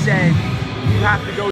say you have to go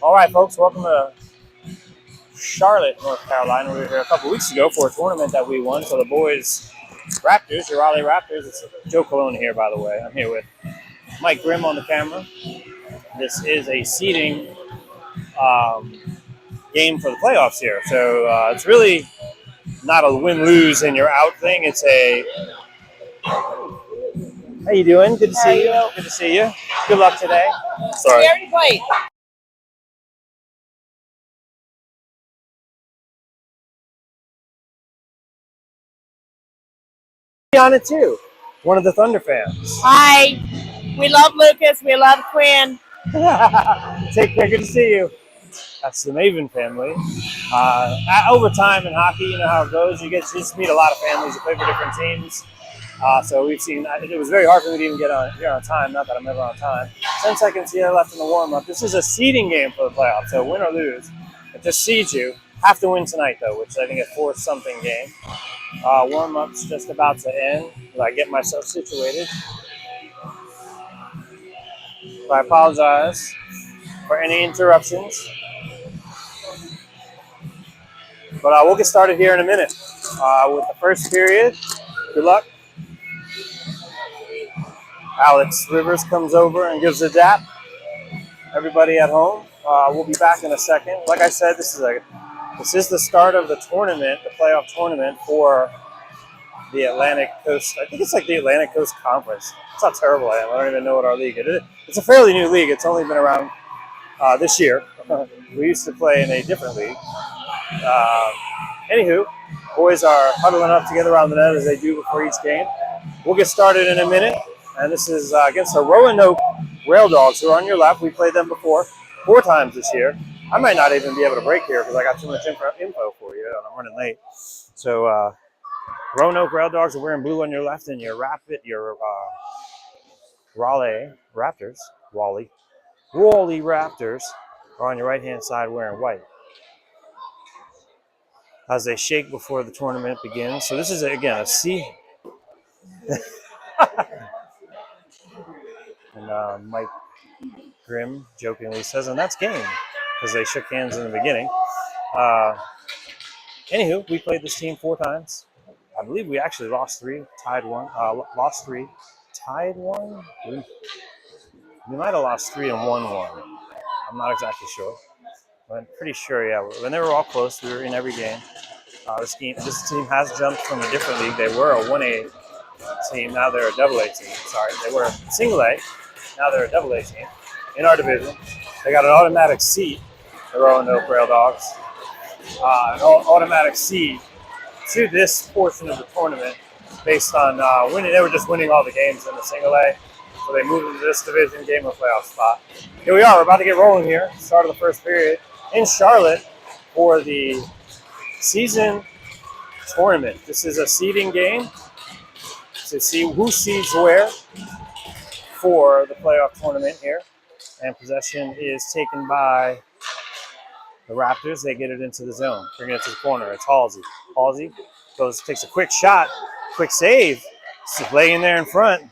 All right, folks, welcome to Charlotte, North Carolina. We were here a couple weeks ago for a tournament that we won. So the boys, Raptors, the Raleigh Raptors. It's Joe Colon here, by the way. I'm here with Mike Grimm on the camera. This is a seeding game for the playoffs here. So it's really not a win-lose and you're out thing. It's a, how you doing? Good to see you. Good to see you. Good luck today. Sorry. We already played. On it too. One of the Thunder fans. Hi. We love Lucas. We love Quinn. Take care. Good to see you. That's the Maven family. Over time in hockey, you know how it goes. You just meet a lot of families that play for different teams. So we've seen. It was very hard for me to even get here on time. Not that I'm ever on time. 10 seconds here left in the warm-up. This is a seeding game for the playoffs. So win or lose, it just seeds you. Have to win tonight though, which I think is a 4-something game. Warm-up's just about to end. I get myself situated. So I apologize for any interruptions. But we'll get started here in a minute with the first period. Good luck. Alex Rivers comes over and gives a dap. Everybody at home. We'll be back in a second. Like I said, this is the start of the tournament, the playoff tournament for the Atlantic Coast. I think it's like the Atlantic Coast Conference. It's not terrible. I don't even know what our league is. It's a fairly new league. It's only been around this year. We used to play in a different league. Anywho, boys are huddling up together around the net as they do before each game. We'll get started in a minute. And this is against the Roanoke Rail Dogs, who are on your left. We played them before 4 times this year. I might not even be able to break here because I got too much info for you, and I'm running late. So Roanoke Rail Dogs are wearing blue on your left, and your Raleigh Raptors, Raleigh Raptors are on your right-hand side wearing white. As they shake before the tournament begins. So this is, again, a C. And Mike Grimm jokingly says, and that's game, because they shook hands in the beginning. Anywho, we played this team 4 times. I believe we actually lost 3, tied 1. Lost 3, tied 1. We might have lost 3 and won 1. I'm not exactly sure. But I'm pretty sure, yeah. When they were all close, we were in every game. This team has jumped from a different league. They were a 1A team. Now they're a AA team. Sorry, they were single A. Now they're a AA team in our division. They got an automatic seed, the Roanoke Rail Dogs. An automatic seed to this portion of the tournament based on winning. They were just winning all the games in the single A. So they moved into this division, game of playoff spot. Here we are. We're about to get rolling here. Start of the first period in Charlotte for the season tournament. This is a seeding game to see who seeds where for the playoff tournament here. And possession is taken by the Raptors. They get it into the zone, bring it to the corner. It's Halsey. Halsey takes a quick shot, quick save. Just laying there in front,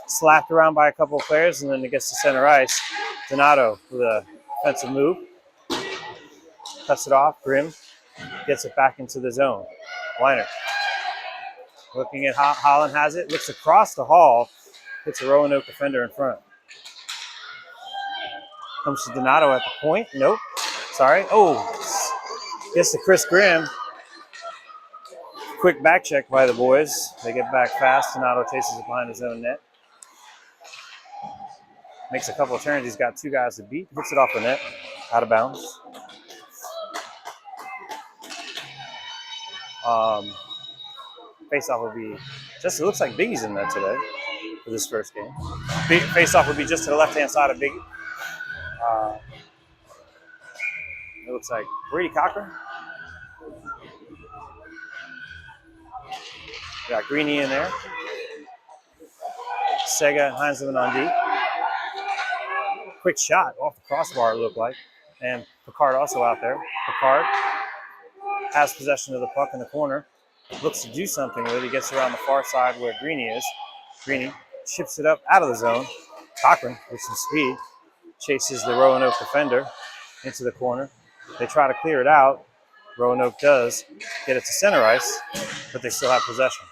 slapped around by a couple of players, and then it gets to center ice. Donato with a defensive move. Cuts it off. Grimm gets it back into the zone. Weiner looking at how Holland has it. Looks across the hall. Hits a Roanoke defender in front. Comes to Donato at the point. Nope. Sorry. Oh, gets to Chris Grimm. Quick back check by the boys. They get back fast. Donato chases it behind his own net. Makes a couple of turns. He's got 2 guys to beat. Hits it off the net. Out of bounds. Face-off would be just, it looks like Biggie's in there today for this first game. Face-off would be just to the left-hand side of Biggie. It looks like Brady Cochran. Got Greeny in there. Sega and Heinzelman on D. Quick shot off the crossbar, it looked like. And Picard also out there. Picard has possession of the puck in the corner. Looks to do something with it. He gets around the far side where Greeny is. Greeny chips it up out of the zone. Cochran, with some speed, chases the Roanoke defender into the corner. They try to clear it out. Roanoke does get it to center ice, but they still have possession.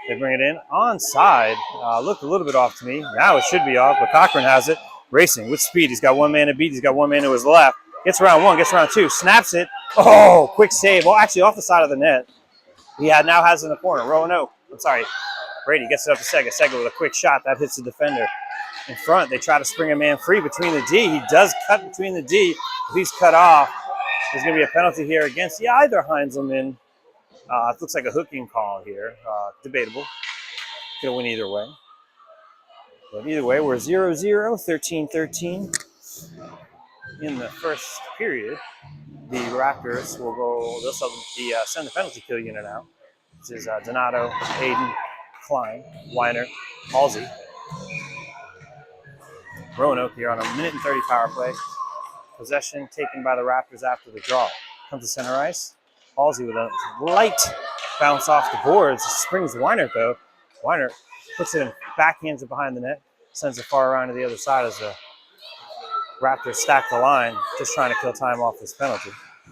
They bring it in. Onside. Looked a little bit off to me. Now it should be off, but Cochran has it. Racing with speed. He's got one man to beat. He's got one man to his left. Gets around one, gets around two. Snaps it. Oh, quick save. Well, actually off the side of the net. He now has it in the corner. Roanoke. I'm sorry. Brady gets it up to Sega. Sega with a quick shot. That hits the defender in front. They try to spring a man free between the D. He does cut between the D. If he's cut off, there's going to be a penalty here against either Heinzelman. It looks like a hooking call here. Debatable. Could win either way. But either way, we're 0-0, 13-13 in the first period. The Raptors will go, they'll send the penalty kill unit out. This is Donato, Aiden, Klein, Weiner, Halsey. Roanoke here on a 1:30 power play. Possession taken by the Raptors after the draw. Comes to center ice. Halsey with a light bounce off the boards. Springs Weiner though. Weiner puts it in, backhands it behind the net. Sends it far around to the other side as the Raptors stack the line, just trying to kill time off this penalty.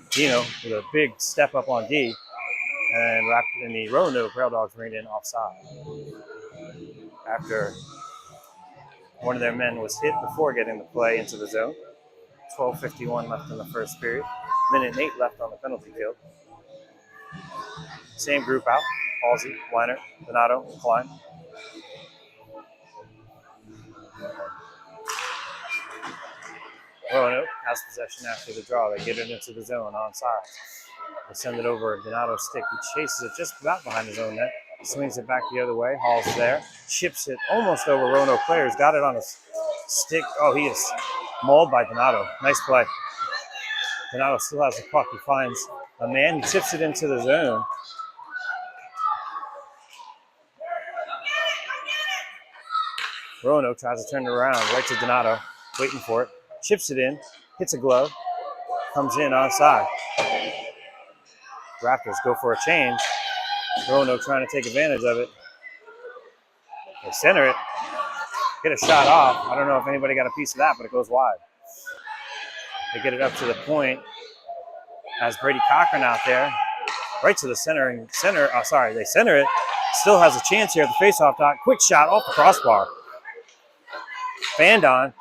Dino with a big step up on D. And the Roanoke Rail Dogs bring it in offside. After one of their men was hit before getting the play into the zone. 12:51 left in the first period. 1:08 left on the penalty kill. Same group out. Halsey, Weiner, Donato, Klein. Roanoke has possession after the draw. They get it into the zone onside. They send it over Donato's stick. He chases it just about behind his own net. Swings it back the other way. Hall's there. Chips it almost over Roanoke players. Got it on his stick. Oh, he is mauled by Donato. Nice play. Donato still has the puck. He finds a man. He tips it into the zone. Roanoke tries to turn it around. Right to Donato. Waiting for it. Chips it in. Hits a glove. Comes in onside. Raptors go for a change. Roanoke trying to take advantage of it. They center it. Get a shot off. I don't know if anybody got a piece of that, but it goes wide. They get it up to the point. Has Brady Cochran out there. Right to the center. They center it. Still has a chance here at the faceoff dot. Quick shot off the crossbar. Fanned on.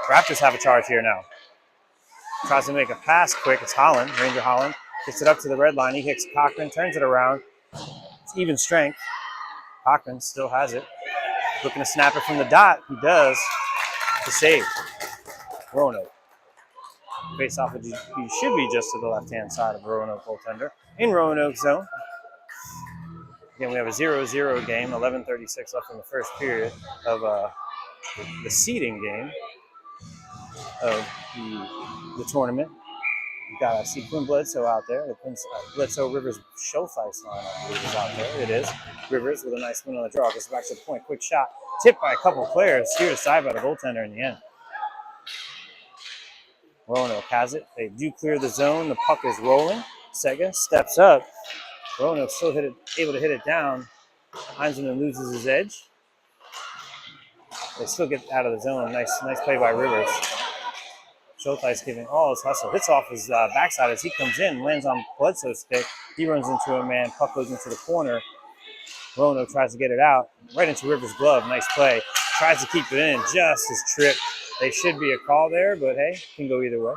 Raptors have a charge here now. Tries to make a pass quick. It's Holland, Ranger Holland. Gets it up to the red line. He hits Cochran, turns it around. It's even strength. Cochran still has it. Looking to snap it from the dot. He does. To save. Roanoke. Face off, he should be just to the left-hand side of the Roanoke goaltender. In Roanoke zone. Again, we have a 0-0 game. 11:36 left in the first period of the seeding game of the tournament. We've got I see Quinn Bledsoe out there. The Quinn Bledsoe Rivers Schultz ice line, I believe, is out there. It is. Rivers with a nice win on the draw. Gets back to the point. Quick shot. Tipped by a couple of players. Steered aside by the goaltender in the end. Roanoke has it. They do clear the zone. The puck is rolling. Sega steps up. Roanoke still able to hit it down. Heinzelman loses his edge. They still get out of the zone. Nice play by Rivers. Schulteis giving all his hustle. Hits off his backside as he comes in, lands on Bledsoe's stick. He runs into a man. Puck goes into the corner. Roanoke tries to get it out. Right into Rivers' glove. Nice play. Tries to keep it in. Just his trip. They should be a call there, but hey, can go either way.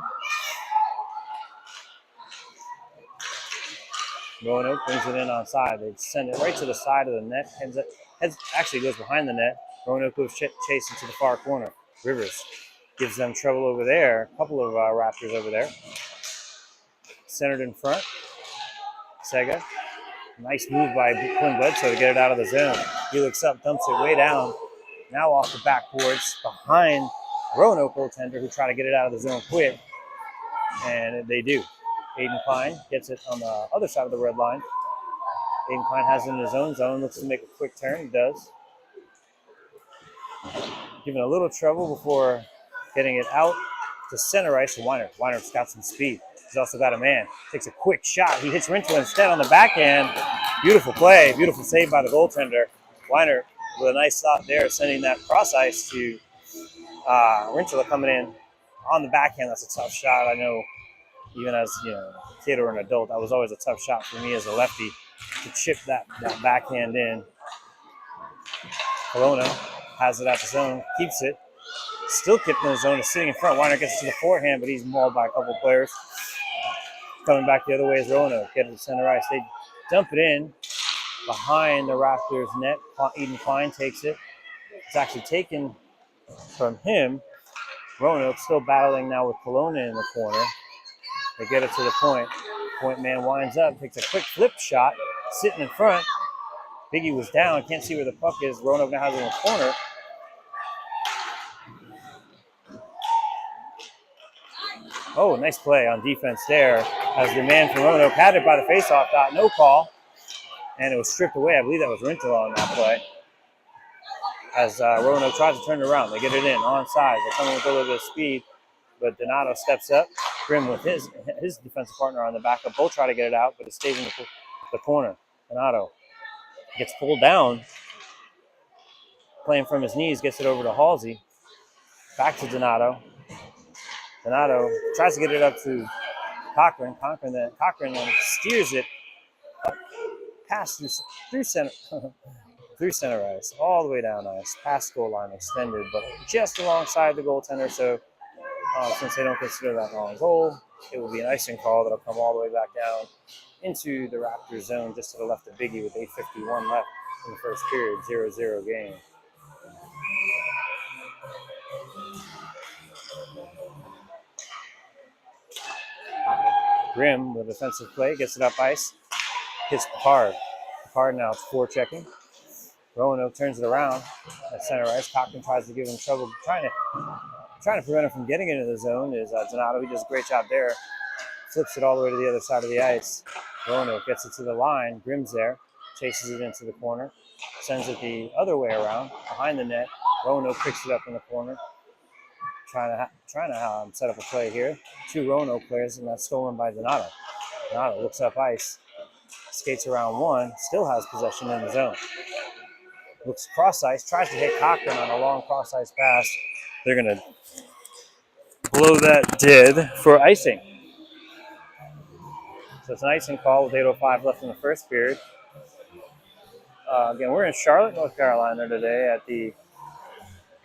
Roanoke brings it in onside. They send it right to the side of the net. Actually goes behind the net. Roanoke goes chasing to the far corner. Rivers gives them trouble over there. A couple of Raptors over there. Centered in front. Sega. Nice move by Quinn Bledsoe to get it out of the zone. He looks up, dumps it way down. Now off the backboards behind Roanoke goaltender, who try to get it out of the zone quick. And they do. Aiden Klein gets it on the other side of the red line. Aiden Klein has it in his own zone. Looks to make a quick turn. He does. Giving a little trouble before getting it out to center ice to Weiner. Weiner's got some speed. He's also got a man. Takes a quick shot. He hits Rintel instead on the backhand. Beautiful play. Beautiful save by the goaltender. Weiner with a nice stop there, sending that cross ice to Rintel coming in on the backhand. That's a tough shot. I know, even as a kid or an adult, that was always a tough shot for me as a lefty to chip that backhand in. Kelowna has it at the zone, keeps it. Still kept in the zone, is sitting in front. Weiner gets to the forehand, but he's mauled by a couple of players. Coming back the other way is Roanoke. Get it to center ice. They dump it in behind the Raptors net. Eden Klein takes it. It's actually taken from him. Roanoke still battling now with Kelowna in the corner. They get it to the point. Point man winds up, takes a quick flip shot, sitting in front. Biggie was down, can't see where the puck is. Roanoke now has it in the corner. Oh, nice play on defense there as the man from Roanoke had it by the faceoff dot, no call, and it was stripped away. I believe that was Rintel on that play. As Roanoke tries to turn it around, they get it in onside. They're coming with a little bit of speed, but Donato steps up. Grimm with his defensive partner on the backup. Both try to get it out, but it stays in the corner. Donato gets pulled down, playing from his knees, gets it over to Halsey. Back to Donato. Donato tries to get it up to Cochran. Cochran then steers it up past through center through center ice, all the way down ice, past goal line extended, but just alongside the goaltender. So since they don't consider that long goal, it will be an icing call that'll come all the way back down into the Raptors zone, just to the left of Biggie with 8:51 left in the first period, 0-0 game. Grimm with defensive play, gets it up ice, hits Picard. Picard now it's forechecking. Roanoke turns it around at center ice. Cochran tries to give him trouble, trying to prevent him from getting into the zone is Donato. He does a great job there. Flips it all the way to the other side of the ice. Roanoke gets it to the line. Grimm's there, chases it into the corner, sends it the other way around, behind the net. Roanoke picks it up in the corner. Trying to set up a play here. Two Roanoke players, and that's stolen by Donato. Donato looks up ice, skates around one, still has possession in the zone. Looks cross ice, tries to hit Cochran on a long cross ice pass. They're going to blow that dead for icing. So it's an icing call with 8:05 left in the first period. Again, we're in Charlotte, North Carolina today at the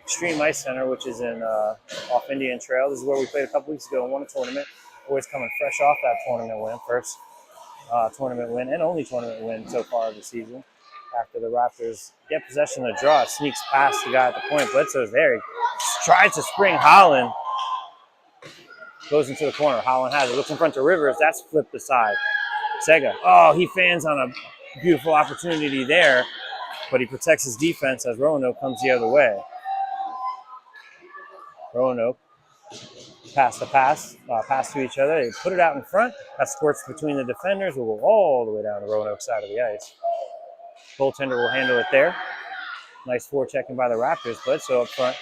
Extreme Ice Center, which is in off Indian Trail. This is where we played a couple weeks ago and won a tournament. Boys coming fresh off that tournament win, first tournament win and only tournament win so far of the season. After the Raptors get possession of the draw, it sneaks past the guy at the point. Bledsoe's there. He tries to spring Holland. Goes into the corner. Holland has it. Looks in front of Rivers. That's flipped aside. Sega. Oh, he fans on a beautiful opportunity there, but he protects his defense as Roanoke comes the other way. Roanoke pass to each other. They put it out in front. That squirts between the defenders. Will go all the way down the Roanoke side of the ice. Goaltender will handle it there. Nice forechecking by the Raptors. Bledsoe up front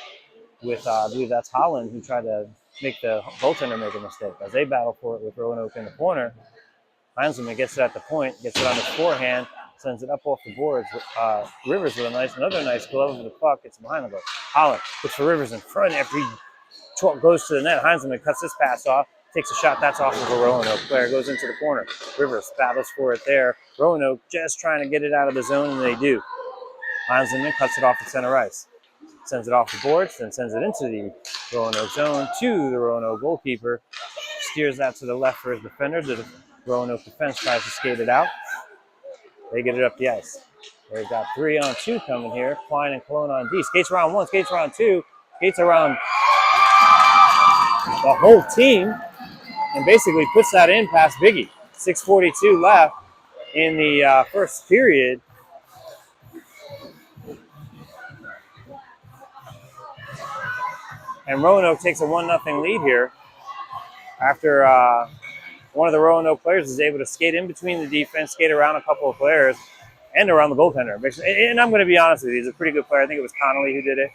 with, I believe that's Holland, who tried to make the goaltender make a mistake. As they battle for it with Roanoke in the corner, Heinzelman gets it at the point, gets it on his forehand, sends it up off the boards. Rivers with another nice glove over the puck. Gets behind the goal. Holland looks for Rivers in front after he goes to the net. Heinzelman cuts this pass off, takes a shot. That's off of a Roanoke player. Goes into the corner. Rivers battles for it there. Roanoke just trying to get it out of the zone, and they do. Heinzelman cuts it off at center ice. Sends it off the boards, then sends it into the Roanoke zone to the Roanoke goalkeeper. Steers that to the left for his defender. The Roanoke defense tries to skate it out. They get it up the ice. They've got 3-on-2 coming here. Klein and Cologne on D. Skates around one, skates around two, skates around the whole team, and basically puts that in past Biggie. 6:42 left in the first period. And Roanoke takes a 1-0 lead here after one of the Roanoke players is able to skate in between the defense, skate around a couple of players, and around the goaltender. And I'm going to be honest with you, he's a pretty good player. I think it was Connolly who did it.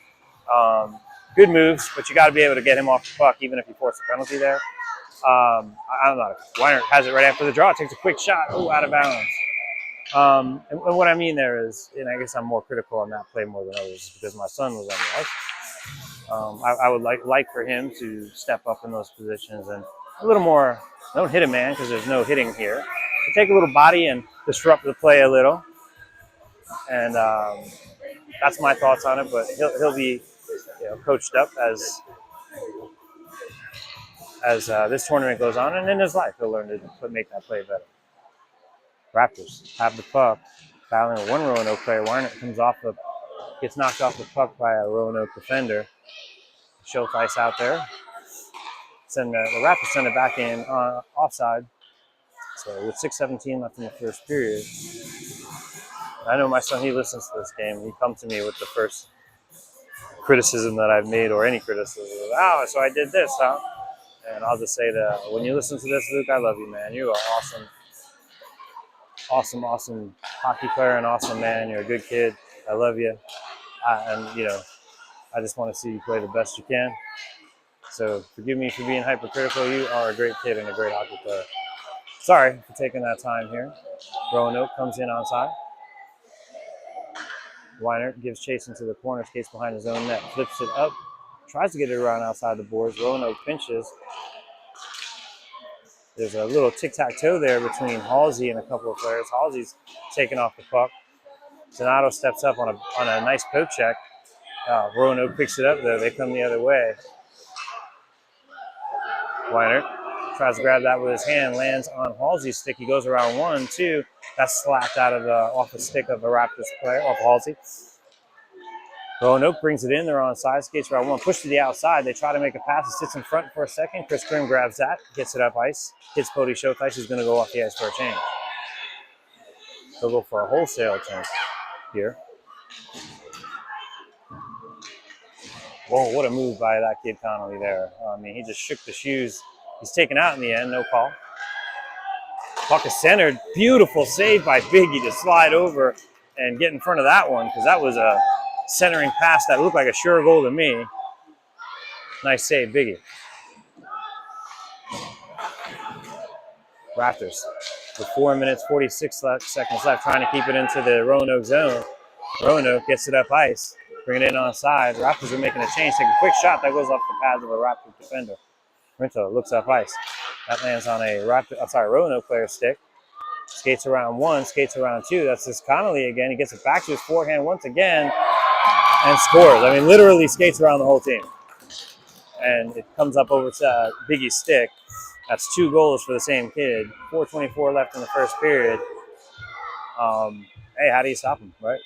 Good moves, but you got to be able to get him off the puck, even if you force a penalty there. I don't know. Weiner has it right after the draw. Takes a quick shot. Oh, out of bounds. And what I mean there is, and I guess I'm more critical on that play more than others because my son was on the ice. I would like for him to step up in those positions and a little more. Don't hit a man because there's no hitting here. But take a little body and disrupt the play a little. And that's my thoughts on it. But he'll be coached up as this tournament goes on, and in his life he'll learn to make that play better. Raptors have the puck, battling one Roanoke player. Weiner gets knocked off the puck by a Roanoke defender. Showtime out there. The Raptors send it back in offside. So with 6:17 left in the first period, I know my son, he listens to this game. He comes to me with the first criticism that I've made, or any criticism. Oh, so I did this, huh? And I'll just say that when you listen to this, Luke, I love you, man. You are awesome hockey player and awesome man. You're a good kid. I love you. And I just want to see you play the best you can. So forgive me for being hypercritical. You are a great kid and a great hockey player. Sorry for taking that time here. Roanoke comes in onside. Weiner gives chase into the corner, skates behind his own net, flips it up, tries to get it around outside the boards. Roanoke pinches. There's a little tic-tac-toe there between Halsey and a couple of players. Halsey's taking off the puck. Donato steps up on a nice poke check. Roanoke picks it up, though. They come the other way. Weiner tries to grab that with his hand, lands on Halsey's stick. He goes around 1, 2. That's slapped off the stick of a Raptors player, off Halsey. Roanoke brings it in. They're on side, skates around 1, push to the outside. They try to make a pass. It sits in front for a second. Chris Grimm grabs that, gets it up ice, hits Cody Showtime. He's going to go off the ice for a change. They'll go for a wholesale change here. Whoa, what a move by that kid Connolly there. I mean, he just shook the shoes. He's taken out in the end, no call. Puck is centered. Beautiful save by Biggie to slide over and get in front of that one, because that was a centering pass that looked like a sure goal to me. Nice save, Biggie. Raptors with 4 minutes, 46 seconds left, trying to keep it into the Roanoke zone. Roanoke gets it up ice, bring it in on side. Raptors are making a change, take a quick shot that goes off the pads of a Raptor defender. Rinto looks up ice. That lands on a Roanoke player's stick. Skates around 1, skates around 2. That's just Connolly again. He gets it back to his forehand once again and scores. I mean, literally skates around the whole team. And it comes up over to Biggie's stick. That's 2 goals for the same kid. 4:24 left in the first period. Hey, how do you stop him, right?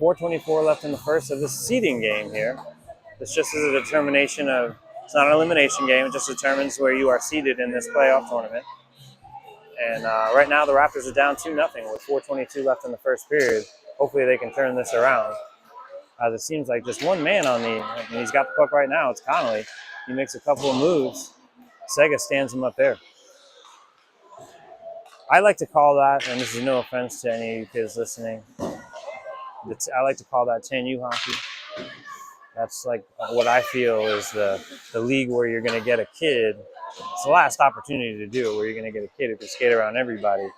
.424 left in the first of this seeding game here. This just is a determination of, it's not an elimination game, it just determines where you are seeded in this playoff tournament. And right now the Raptors are down 2-0 with 4:22 left in the first period. Hopefully they can turn this around. As it seems like just one man he's got the puck right now, it's Connolly. He makes a couple of moves. Sega stands him up there. I like to call that, and this is no offense to any of you kids listening, I like to call that 10U hockey. That's like what I feel is the league where you're going to get a kid. It's the last opportunity to do it, where you're going to get a kid who can skate around everybody,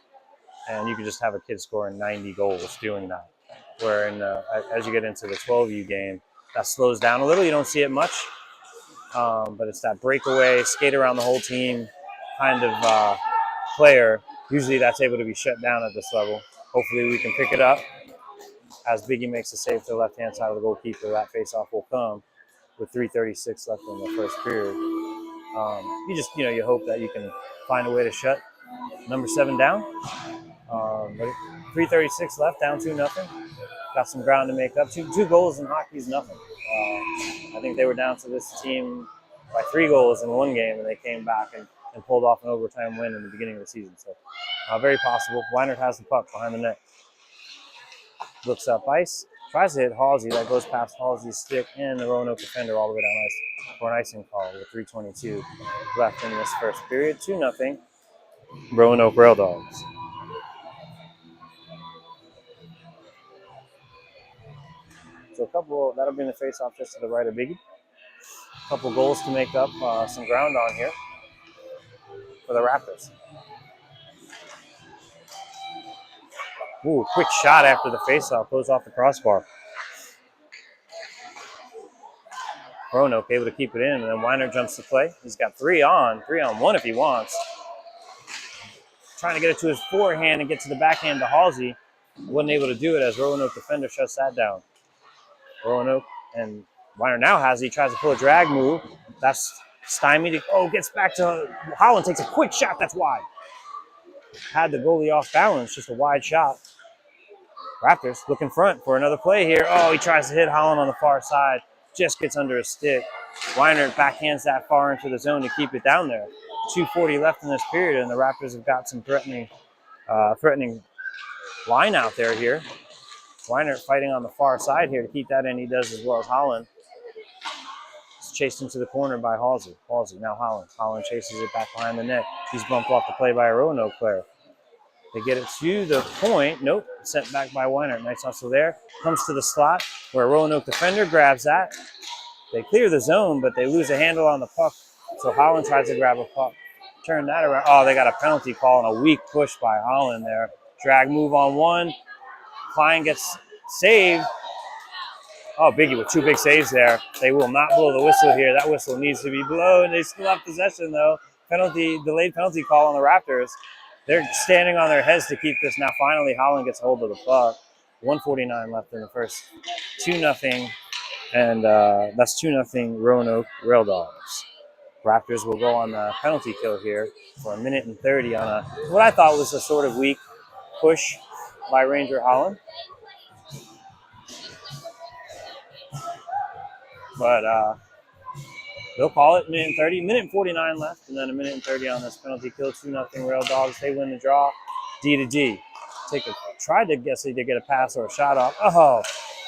and you can just have a kid scoring 90 goals doing that. Where as you get into the 12U game, that slows down a little. You don't see it much, but it's that breakaway, skate around the whole team kind of player. Usually that's able to be shut down at this level. Hopefully we can pick it up. As Biggie makes a save to the left-hand side of the goalkeeper, that face-off will come with 3:36 left in the first period. You hope that you can find a way to shut number 7 down. But 3:36 left, down 2-0. Got some ground to make up. Two goals in hockey is nothing. I think they were down to this team by 3 goals in one game, and they came back and pulled off an overtime win in the beginning of the season. So very possible. Weiner has the puck behind the net. Looks up ice, tries to hit Halsey. That goes past Halsey's stick and the Roanoke defender all the way down ice for an icing call with 3:22 left in this first period. 2-0 Roanoke Rail Dogs. So a couple, that'll bring the face-off just to the right of Biggie. A couple goals to make up some ground on here for the Raptors. Ooh, quick shot after the face-off, goes off the crossbar. Roanoke able to keep it in, and then Weiner jumps to play. He's got 3 on 1 if he wants. Trying to get it to his forehand and get to the backhand to Halsey. Wasn't able to do it as Roanoke defender shuts that down. Roanoke and Weiner now has it. He tries to pull a drag move. That's stymied. Oh, gets back to Holland, takes a quick shot. That's wide. Had the goalie off balance, just a wide shot. Raptors looking front for another play here. Oh, he tries to hit Holland on the far side. Just gets under his stick. Weiner backhands that far into the zone to keep it down there. 2:40 left in this period, and the Raptors have got some threatening line out there here. Weiner fighting on the far side here to keep that in. He does as well as Holland. It's chased into the corner by Halsey. Now Holland. Holland chases it back behind the net. He's bumped off the play by a Roanoke player. They get it to the point. Nope. Sent back by Weiner. Nice hustle there. Comes to the slot where a Roanoke defender grabs that. They clear the zone, but they lose a handle on the puck. So Holland tries to grab a puck. Turn that around. Oh, they got a penalty call and a weak push by Holland there. Drag move on one. Klein gets saved. Oh, Biggie with 2 big saves there. They will not blow the whistle here. That whistle needs to be blown. They still have possession, though. Delayed penalty call on the Raptors. They're standing on their heads to keep this. Now, finally, Holland gets a hold of the puck. 1:49 left in the first. 2-0. And that's 2-0 Roanoke Rail Dogs. Raptors will go on the penalty kill here for 1:30 on what I thought was a sort of weak push by Ranger Holland. But they'll call it 1:30. 1:49 left, and then 1:30 on this penalty kill. 2-0 Rail Dogs. They win the draw. D-to-D. Tried to guess they did get a pass or a shot off. Oh,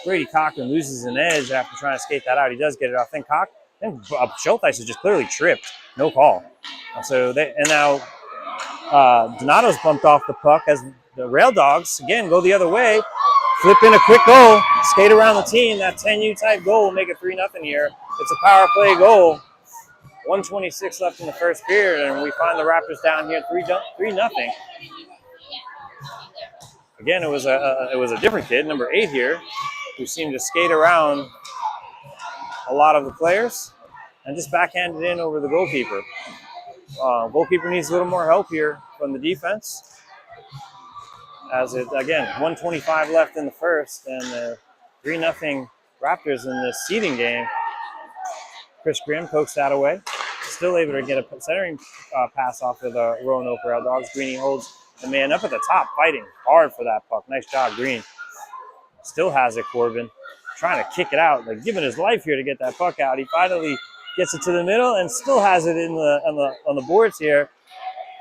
Brady Cochran loses an edge after trying to skate that out. He does get it off. I think Schulteis is just clearly tripped. No call. And now Donato's bumped off the puck as the Rail Dogs, again, go the other way. Flip in a quick goal. Skate around the team. That 10U type goal will make it 3-0 here. It's a power play goal. 1:26 left in the first period, and we find the Raptors down here 3-0. Again, it was a different kid, number 8 here, who seemed to skate around a lot of the players and just backhanded in over the goalkeeper. Goalkeeper needs a little more help here from the defense. As it, again, 1:25 left in the first, and 3-0 Raptors in this seeding game. Chris Grimm pokes that away. Still able to get a centering pass off of the Roanoke Rail Dogs. Greeny holds the man up at the top, fighting hard for that puck. Nice job, Green. Still has it, Corbin. Trying to kick it out, like giving his life here to get that puck out. He finally gets it to the middle and still has it on the boards here.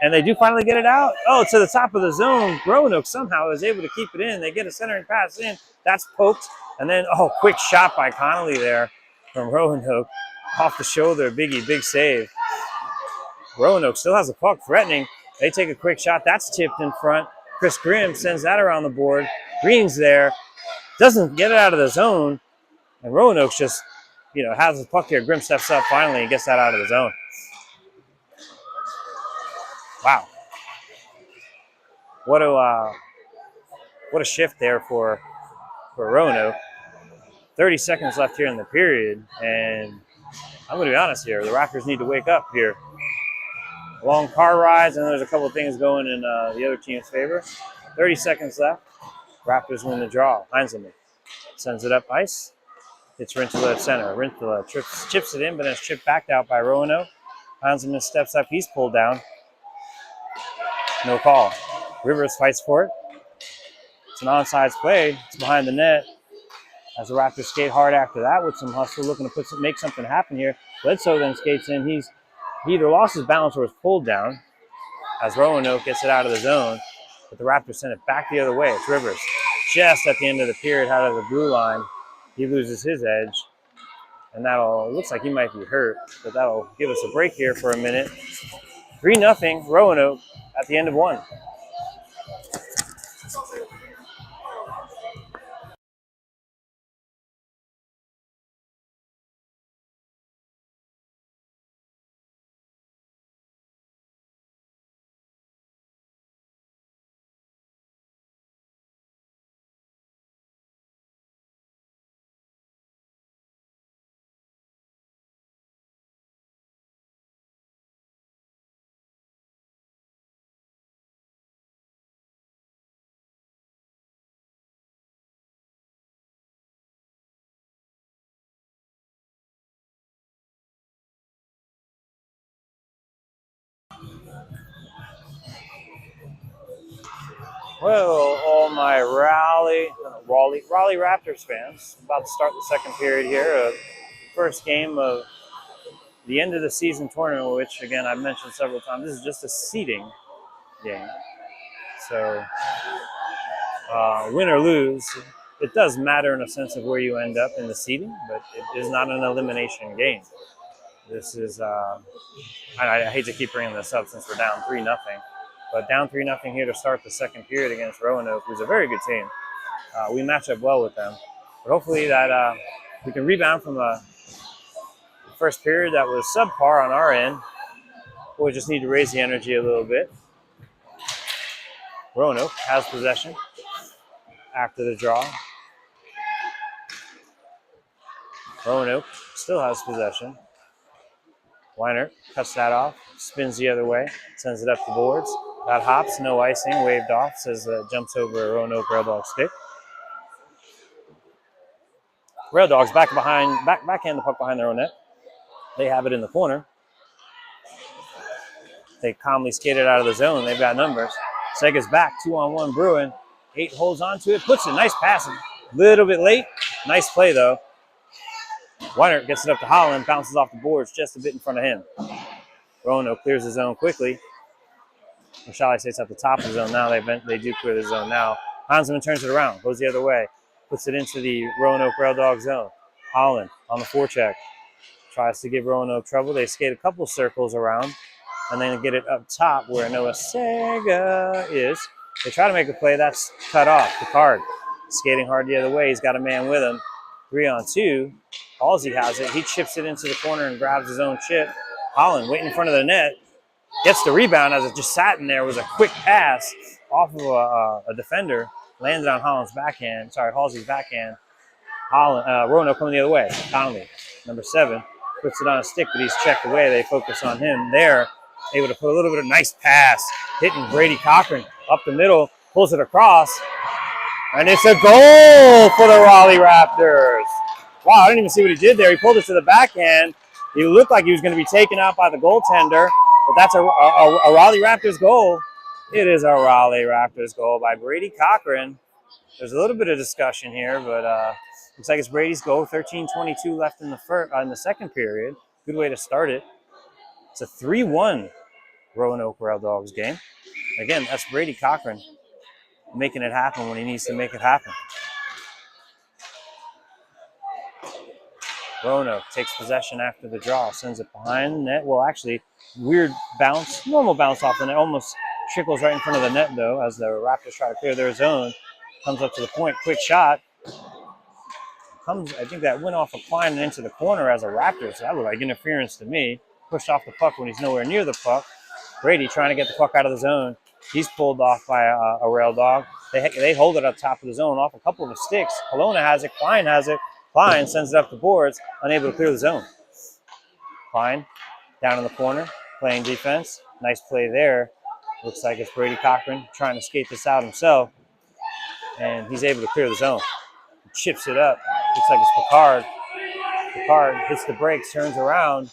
And they do finally get it out. Oh, to the top of the zone. Roanoke somehow is able to keep it in. They get a centering pass in. That's poked. And then, quick shot by Connolly there from Roanoke. Off the shoulder, Biggie, big save. Roanoke still has the puck, threatening. They take a quick shot. That's tipped in front. Chris Grimm sends that around the board. Green's there. Doesn't get it out of the zone. And Roanoke's just, has the puck here. Grimm steps up finally and gets that out of the zone. Wow. What a shift there for Roanoke. 30 seconds left here in the period, and I'm going to be honest here. The Raptors need to wake up here. Long car rides, and there's a couple of things going in the other team's favor. 30 seconds left. Raptors win the draw. Heinzelman sends it up ice. It's Rintala at center. Rintala chips it in, but it's chipped back out by Roanoke. Heinzelman steps up. He's pulled down. No call. Rivers fights for it. It's an onside play. It's behind the net. As the Raptors skate hard after that with some hustle, looking to make something happen here. Bledsoe then skates in. He either lost his balance or was pulled down as Roanoke gets it out of the zone. But the Raptors send it back the other way. It's Rivers. Just at the end of the period, out of the blue line, he loses his edge. And it looks like he might be hurt, but that'll give us a break here for a minute. 3-0 Roanoke at the end of 1. Well, all my Raleigh Raptors fans, about to start the second period here. First game of the end of the season tournament, which again I've mentioned several times. This is just a seeding game, so win or lose, it does matter in a sense of where you end up in the seeding, but it is not an elimination game. This is I hate to keep bringing this up since we're down 3-0, but down 3-0 here to start the second period against Roanoke, who's a very good team. We match up well with them, but hopefully that we can rebound from a first period that was subpar on our end. We just need to raise the energy a little bit. Roanoke has possession after the draw. Roanoke still has possession. Weiner cuts that off, spins the other way, sends it up the boards. That hops, no icing, waved off, says jumps over a Roanoke Rail Dog stick. Rail Dogs backhand the puck behind their own net. They have it in the corner. They calmly skate it out of the zone. They've got numbers. Sega's back, 2-on-1 Bruin. 8 holds onto it, puts it, nice pass. A little bit late. Nice play though. Weiner gets it up to Holland, bounces off the boards just a bit in front of him. Roanoke clears the zone quickly. Or shall I say it's at the top of the zone now. They do clear the zone now. Hansman turns it around, goes the other way, puts it into the Roanoke Rail Dog zone. Holland on the forecheck. Tries to give Roanoke trouble. They skate a couple circles around and then get it up top where Noah Sega is. They try to make a play. That's cut off. Picard skating hard the other way. He's got a man with him. 3-on-2. Halsey has it. He chips it into the corner and grabs his own chip. Holland waiting in front of the net. Gets the rebound as it just sat in there. It was a quick pass off of a defender. Landed on Holland's backhand. Sorry, Halsey's backhand. Roanoke coming the other way. Connolly, number 7, puts it on a stick, but he's checked away. They focus on him there. Able to put a little bit of nice pass. Hitting Brady Cochran up the middle. Pulls it across. And it's a goal for the Raleigh Raptors. Wow, I didn't even see what he did there. He pulled it to the backhand. He looked like he was going to be taken out by the goaltender, but that's a Raleigh Raptors goal. It is a Raleigh Raptors goal by Brady Cochran. There's a little bit of discussion here, but looks like it's Brady's goal. 13:22 left in the second period. Good way to start it. It's a 3-1 Roanoke Rail Dogs game. Again, that's Brady Cochran making it happen when he needs to make it happen. Roanoke takes possession after the draw, sends it behind the net. Well, actually, weird bounce, normal bounce off the net, almost trickles right in front of the net, though, as the Raptors try to clear their zone. Comes up to the point, quick shot. I think that went off a Klein and into the corner as a Raptor, so that looked like interference to me. Pushed off the puck when he's nowhere near the puck. Brady trying to get the puck out of the zone. He's pulled off by a Rail Dog. They hold it up top of the zone off a couple of sticks. Kelowna has it. Klein has it. Klein sends it up the boards, unable to clear the zone. Klein down in the corner, playing defense. Nice play there. Looks like it's Brady Cochran trying to skate this out himself. And he's able to clear the zone. He chips it up. Looks like it's Picard. Picard hits the brakes, turns around,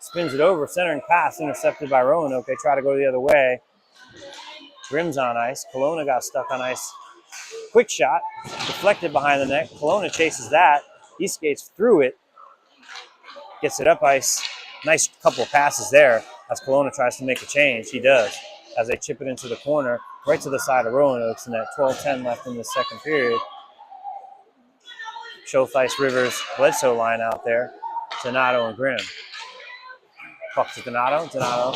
spins it over, centering pass, intercepted by Roanoke. They try to go the other way. Grimm's on ice. Kelowna got stuck on ice. Quick shot, deflected behind the net. Kelowna chases that. He skates through it, gets it up ice. Nice couple of passes there as Kelowna tries to make a change. He does, as they chip it into the corner, right to the side of Roanoke's net. 12:10 left in the second period. Showthice, Rivers, Bledsoe line out there. Donato and Grimm. Puck to Donato. Donato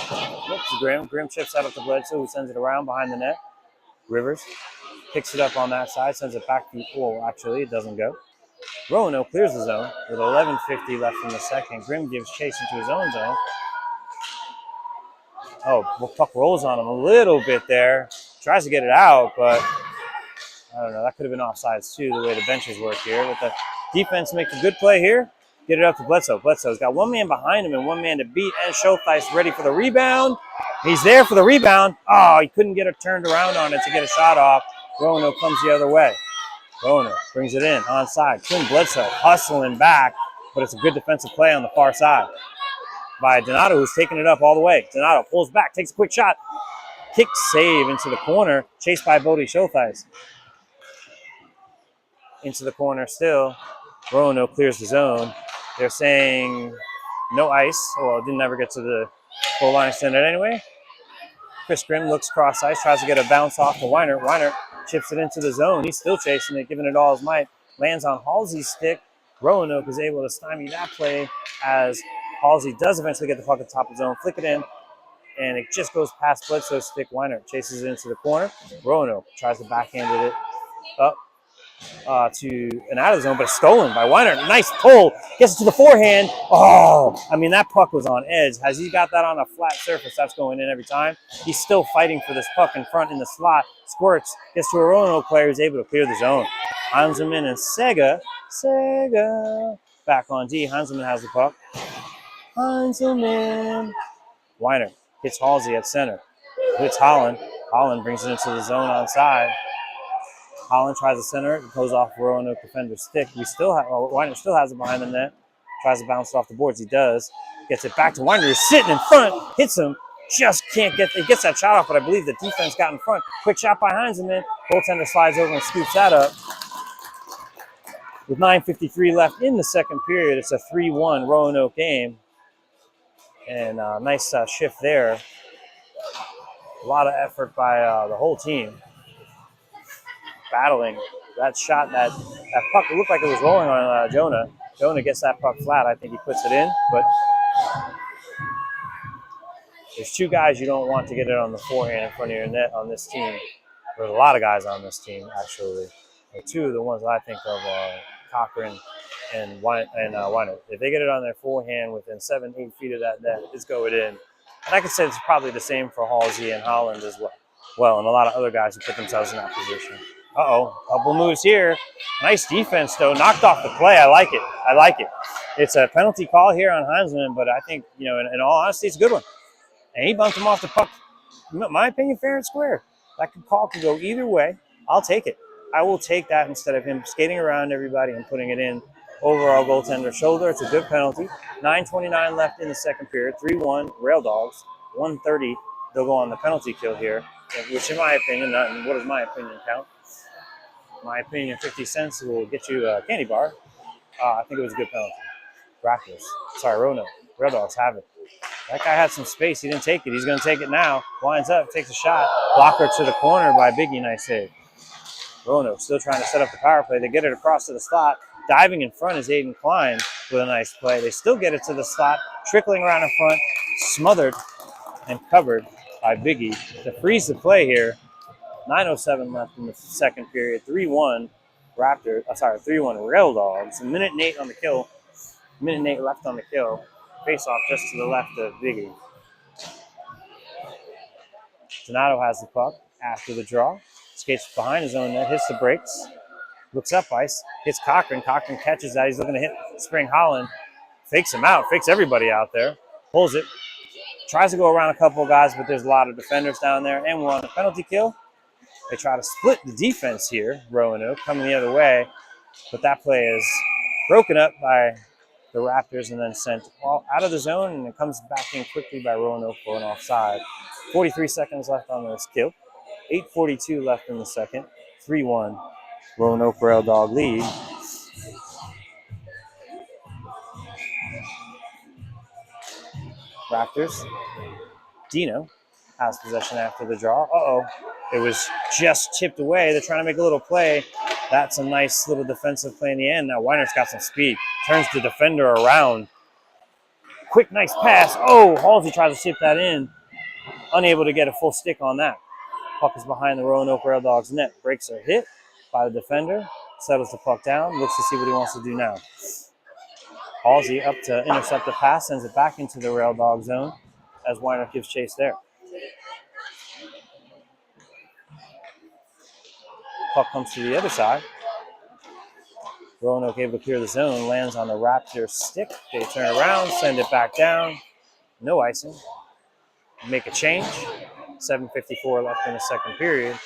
flips to Grimm. Grimm chips out up to Bledsoe, who sends it around behind the net. Rivers picks it up on that side, sends it back to the goal. Actually, it doesn't go. Roanoke clears the zone with 11:50 left in the second. Grimm gives chase into his own zone. Oh, well, puck rolls on him a little bit there. Tries to get it out, but I don't know. That could have been offsides too, the way the benches work here. But the defense makes a good play here. Get it up to Bledsoe. Bledsoe's got one man behind him and one man to beat. And Showthice ready for the rebound. He's there for the rebound. Oh, he couldn't get it turned around on it to get a shot off. Roanoke comes the other way. Roanoke brings it in, onside. Quinn Bledsoe hustling back, but it's a good defensive play on the far side by Donato, who's taking it up all the way. Donato pulls back, takes a quick shot. Kick save into the corner, chased by Bodie Schultheis. Into the corner still. Roanoke clears the zone. They're saying no ice. Well, it didn't ever get to the goal line extended anyway. Chris Grimm looks cross ice, tries to get a bounce off to Weiner. Weiner chips it into the zone. He's still chasing it, giving it all his might. Lands on Halsey's stick. Roanoke is able to stymie that play as Halsey does eventually get the puck at the top of the zone, flick it in, and it just goes past Bledsoe's stick. Weiner chases it into the corner. Roanoke tries to backhand it up to and out of the zone, but it's stolen by Weiner. Nice pull. Gets it to the forehand. Oh, I mean, that puck was on edge. Has he got that on a flat surface, that's going in every time. He's still fighting for this puck in front in the slot. Squirts. Gets to a Roanoke player who's able to clear the zone. Hanselman and Sega back on D. Hanselman has the puck. Hanselman. Weiner hits Halsey at center. Hits Holland. Holland brings it into the zone on side. Holland tries to center it. It goes off Roanoke defender's stick. Weiner still has it behind the net. Tries to bounce it off the boards. He does. Gets it back to Weiner. He's sitting in front. Hits him. Just can't get. He gets that shot off, but I believe the defense got in front. Quick shot by Hanselman. Goaltender slides over and scoops that up. With 9:53 left in the second period, it's a 3-1 Roanoke game. And nice shift there. A lot of effort by the whole team. Battling that shot, that puck, it looked like it was rolling on Jonah. Jonah gets that puck flat. I think he puts it in, but there's two guys you don't want to get it on the forehand in front of your net on this team. There's a lot of guys on this team, actually. And two of the ones that I think of are Cochran and Weiner. If they get it on their forehand within 7-8 feet of that net, it's going in. And I could say it's probably the same for Halsey and Holland as well, and a lot of other guys who put themselves in that position. Couple moves here. Nice defense, though. Knocked off the play. I like it. It's a penalty call here on Hanselman, but I think, in all honesty, it's a good one. And he bumped him off the puck. In my opinion, fair and square. That call could go either way. I'll take it. I will take that instead of him skating around everybody and putting it in over our goaltender's shoulder. It's a good penalty. 9:29 left in the second period. 3-1 Rail Dogs. 1:30. They'll go on the penalty kill here, which in my opinion, what does my opinion count? My opinion, 50 cents will get you a candy bar. I think it was a good penalty. Roanoke. Rail Dogs have it. That guy had some space. He didn't take it. He's going to take it now. Lines up, takes a shot. Blocker to the corner by Biggie. Nice save. Roanoke still trying to set up the power play. They get it across to the slot. Diving in front is Aiden Klein with a nice play. They still get it to the slot. Trickling around in front. Smothered and covered by Biggie to freeze the play here. 9:07 left in the second period. 3-1 Raptors. 3-1 Rail Dogs. A minute and 8 on the kill. Minute and 8 left on the kill. Face off just to the left of Biggie. Donato has the puck after the draw. Skates behind his own net. Hits the brakes. Looks up ice. Hits Cochran. Cochran catches that. He's looking to hit Spring Holland. Fakes him out. Fakes everybody out there. Pulls it. Tries to go around a couple of guys, but there's a lot of defenders down there. And we're on a penalty kill. They try to split the defense here, Roanoke, coming the other way. But that play is broken up by the Raptors and then sent out of the zone, and it comes back in quickly by Roanoke for an offside. 43 seconds left on this kill. 8:42 left in the second. 3-1 Roanoke Rail Dog lead. Raptors. Dino has possession after the draw. It was just chipped away. They're trying to make a little play. That's a nice little defensive play in the end. Now Weiner's got some speed. Turns the defender around. Quick, nice pass. Halsey tries to chip that in. Unable to get a full stick on that. Puck is behind the Roanoke Rail Dogs net. Breaks are hit by the defender. Settles the puck down. Looks to see what he wants to do now. Halsey up to intercept the pass. Sends it back into the Rail Dog zone as Weiner gives chase there. Puck comes to the other side. Roanoke able to clear the zone, lands on the Raptors stick. They turn around, send it back down. No icing. Make a change. 7:54 left in the second period.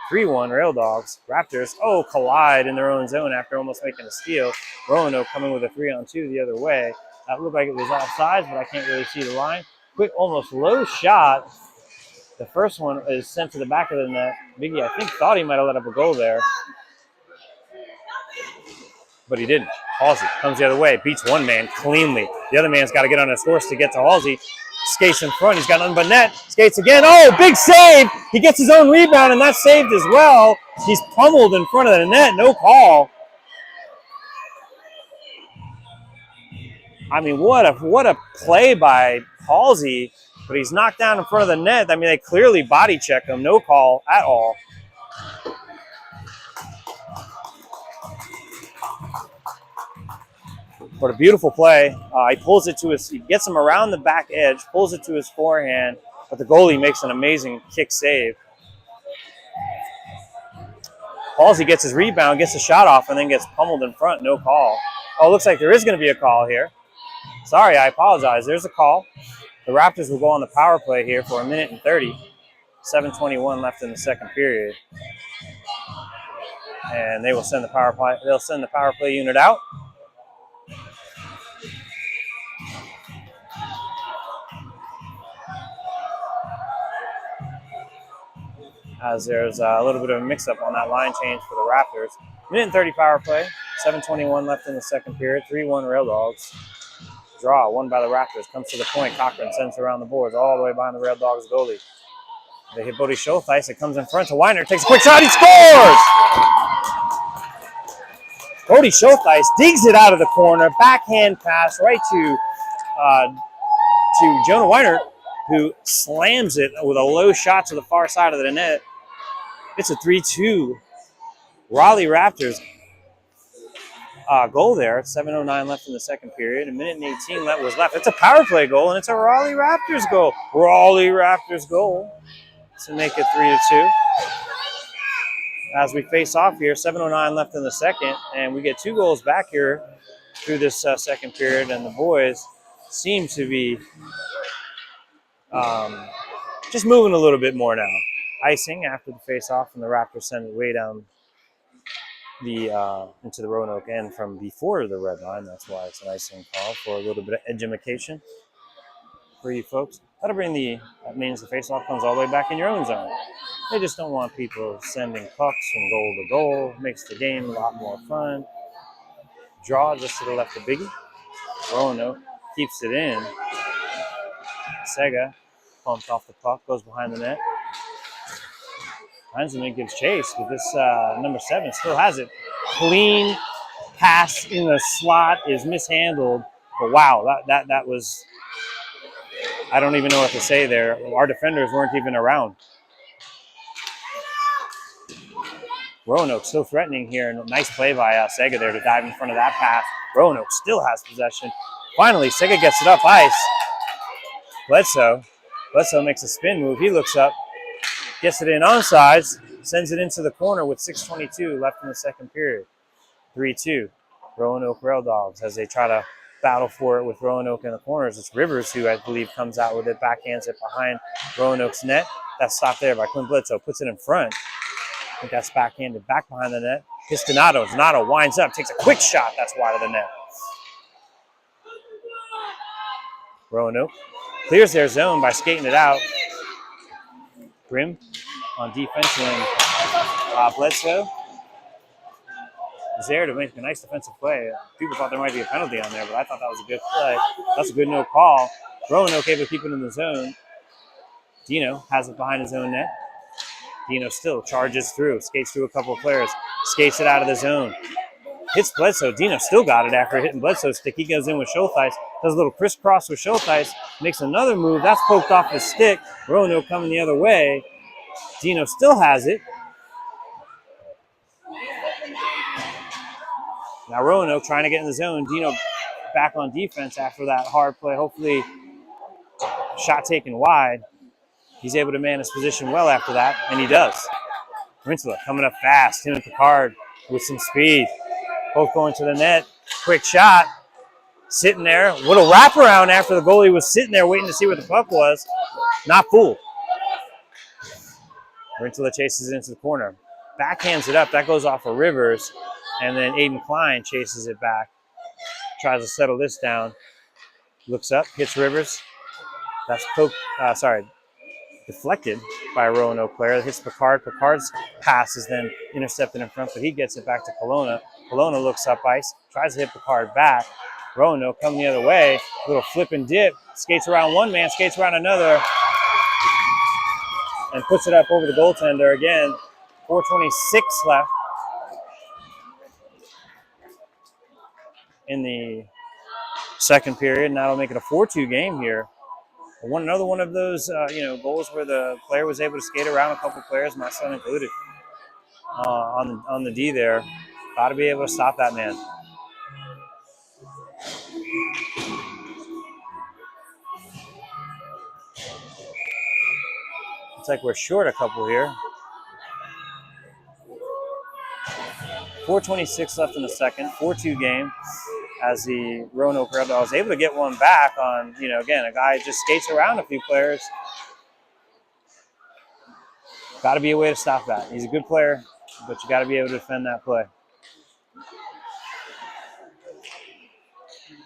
3-1 Rail Dogs. Raptors, collide in their own zone after almost making a steal. Roanoke coming with a 3-on-2 the other way. That looked like it was offsides, but I can't really see the line. Quick, almost low shot The first one is sent to the back of the net. Biggie, I think, thought he might have let up a goal there, but he didn't. Halsey comes the other way, beats one man cleanly. The other man's got to get on his horse to get to Halsey. Skates in front. He's got nothing but net. Skates again. Oh, big save. He gets his own rebound, and that's saved as well. He's pummeled in front of the net. No call. I mean, what a play by Halsey, but he's knocked down in front of the net. I mean, they clearly body check him. No call at all. But a beautiful play. He pulls it to he gets him around the back edge, pulls it to his forehand, but the goalie makes an amazing kick save. Halsey gets his rebound, gets a shot off, and then gets pummeled in front. No call. Oh, looks like there is going to be a call here. Sorry, I apologize. There's a call. The Raptors will go on the power play here for 1:30. 7:21 left in the second period. And they will send the power play. They'll send the power play unit out. As there's a little bit of a mix-up on that line change for the Raptors. 1:30 power play. 7:21 left in the second period. 3-1 Rail Dogs. Draw, won by the Raptors. Comes to the point. Cochran sends it around the boards all the way behind the Rail Dogs goalie. They hit Bodie Schultheis. It comes in front to Weiner. Takes a quick shot. He scores! Bodie Schultheis digs it out of the corner. Backhand pass right to Jonah Weiner, who slams it with a low shot to the far side of the net. It's a 3-2 Raleigh Raptors goal there. 7:09 left in the second period. 1:18 was left. It's a power play goal, and it's a Raleigh Raptors goal. Raleigh Raptors goal to make it 3-2. As we face off here, 7:09 left in the second, and we get 2 goals back here through this second period, and the boys seem to be just moving a little bit more now. Icing after the face-off, and the Raptors send it way down into the Roanoke end from before the red line. That's why it's an icing call for a little bit of education for you folks. That means the face-off comes all the way back in your own zone. They just don't want people sending pucks from goal to goal. Makes the game a lot more fun. Draw just to the left of Biggie. Roanoke keeps it in. Sega pumps off the puck, goes behind the net. Heinzelman gives chase, but this number 7 still has it. Clean pass in the slot is mishandled. But wow, that was, I don't even know what to say there. Our defenders weren't even around. Roanoke still threatening here. Nice play by Sega there to dive in front of that pass. Roanoke still has possession. Finally, Sega gets it up ice. Bledsoe makes a spin move. He looks up, gets it in onside, sends it into the corner with 6:22 left in the second period. 3-2 Roanoke Rail Dogs as they try to battle for it with Roanoke in the corners. It's Rivers who I believe comes out with it, backhands it behind Roanoke's net. That's stopped there by Clint Bledsoe, puts it in front. I think that's backhanded back behind the net. Hits Donato. Donato winds up, takes a quick shot. That's wide of the net. Roanoke clears their zone by skating it out. Grimm on defense when Bledsoe is there to make a nice defensive play. People thought there might be a penalty on there, but I thought that was a good play. That's a good no call. Roanoke able to keep it in the zone. Dino has it behind his own net. Dino still charges through, skates through a couple of players, skates it out of the zone. Hits Bledsoe. Dino still got it after hitting Bledsoe's stick. He goes in with Schultheis, does a little crisscross with Schultheis, makes another move. That's poked off his stick. Roanoke coming the other way. Dino still has it. Now Roanoke trying to get in the zone. Dino back on defense after that hard play. Hopefully shot taken wide. He's able to man his position well after that, and he does. Rinsula coming up fast. Him and Picard with some speed. Both going to the net. Quick shot. Sitting there. Little wraparound after the goalie was sitting there waiting to see where the puck was. Not fooled. Rinsula chases it into the corner. Backhands it up. That goes off of Rivers. And then Aiden Klein chases it back. Tries to settle this down. Looks up. Hits Rivers. That's deflected by a Roanoke player. It hits Picard. Picard's pass is then intercepted in front, but he gets it back to Colonna. Colonna looks up ice, tries to hit Picard back. Roanoke coming the other way, little flip and dip, skates around one man, skates around another, and puts it up over the goaltender again. 4:26 left in the second period, and that'll make it a 4-2 game here. Another one of those, goals where the player was able to skate around a couple players, my son included, on the D there. Got to be able to stop that man. Looks like we're short a couple here. 4:26 left in the second, 4-2 game. As the Roanoke Red Dawgs was able to get one back on, again, a guy just skates around a few players. Got to be a way to stop that. He's a good player, but you got to be able to defend that play.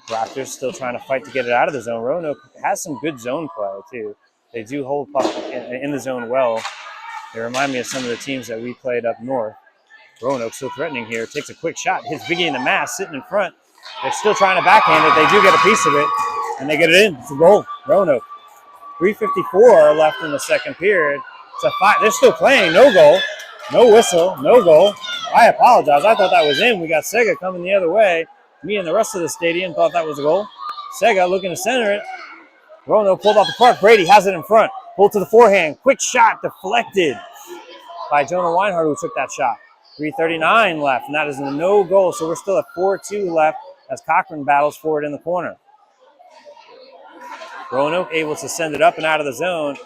Raptors still trying to fight to get it out of the zone. Roanoke has some good zone play, too. They do hold puck in the zone well. They remind me of some of the teams that we played up north. Roanoke still threatening here. Takes a quick shot. Hits Biggie in the mask, sitting in front. They're still trying to backhand it. They do get a piece of it, and they get it in. It's a goal. Roanoke. 3:54 left in the second period. It's a 5. They're still playing. No goal. No whistle. No goal. I apologize. I thought that was in. We got Sega coming the other way. Me and the rest of the stadium thought that was a goal. Sega looking to center it. Roanoke pulled off the puck. Brady has it in front. Pulled to the forehand. Quick shot deflected by Jonah Weinhardt, who took that shot. 3:39 left, and that is a no goal. So we're still at 4-2 left as Cochran battles for it in the corner. Roanoke able to send it up and out of the zone.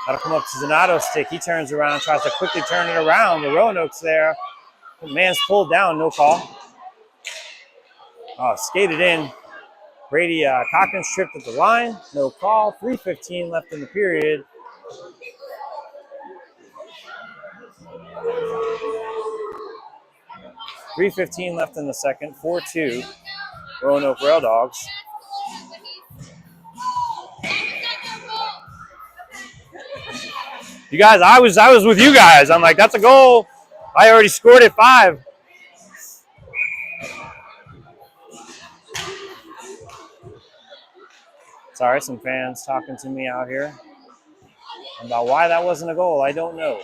That'll come up to Donato's stick. He turns around, tries to quickly turn it around. The Roanoke's there. The man's pulled down, no call. Skated in. Brady Cochran stripped at the line, no call. 3:15 left in the period. .315 left in the second, 4-2, Roanoke Rail Dogs. You guys, I was with you guys. I'm like, that's a goal. I already scored at 5. Sorry, some fans talking to me out here about why that wasn't a goal. I don't know.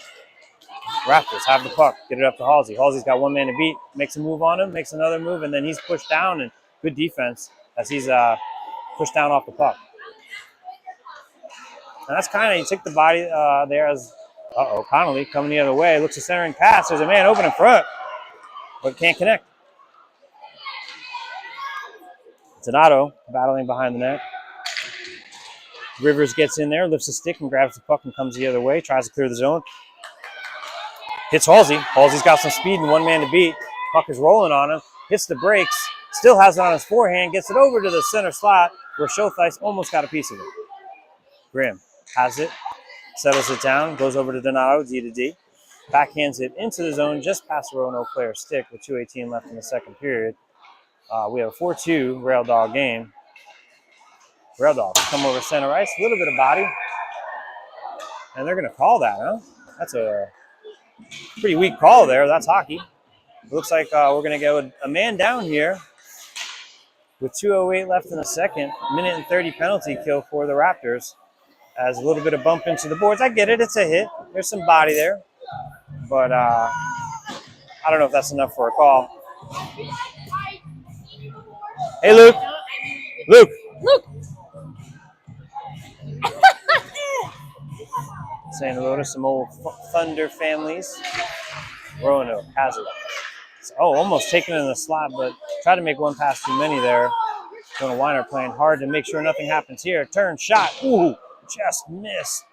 Raptors have the puck, get it up to Halsey. Halsey's got one man to beat, makes a move on him, makes another move, and then he's pushed down, and good defense as he's pushed down off the puck. And that's kind of, he took the body there as, Connolly coming the other way, looks a centering pass. There's a man open in front, but can't connect. Donato battling behind the net. Rivers gets in there, lifts a stick and grabs the puck and comes the other way, tries to clear the zone. Hits Halsey. Halsey's got some speed and one man to beat. Puck is rolling on him. Hits the brakes. Still has it on his forehand. Gets it over to the center slot where Schultheis almost got a piece of it. Grimm has it. Settles it down. Goes over to Donato, D to D. Backhands it into the zone just past the Roanoke player's stick with 2:18 left in the second period. We have a 4-2 Rail Dog game. Rail Dogs come over center ice. A little bit of body. And they're going to call that, huh? That's a pretty weak call there. That's hockey. It looks like we're going to go a man down here with 2:08 left in the second. Minute and 30 penalty kill for the Raptors. As a little bit of bump into the boards. I get it. It's a hit. There's some body there. But I don't know if that's enough for a call. Hey, Luke. Luke. Saying hello to some old Thunder families. Roanoke has it. Almost taken in the slot, but tried to make one pass too many there. Jonah Weiner playing hard to make sure nothing happens here. Turn, shot. Ooh, just missed.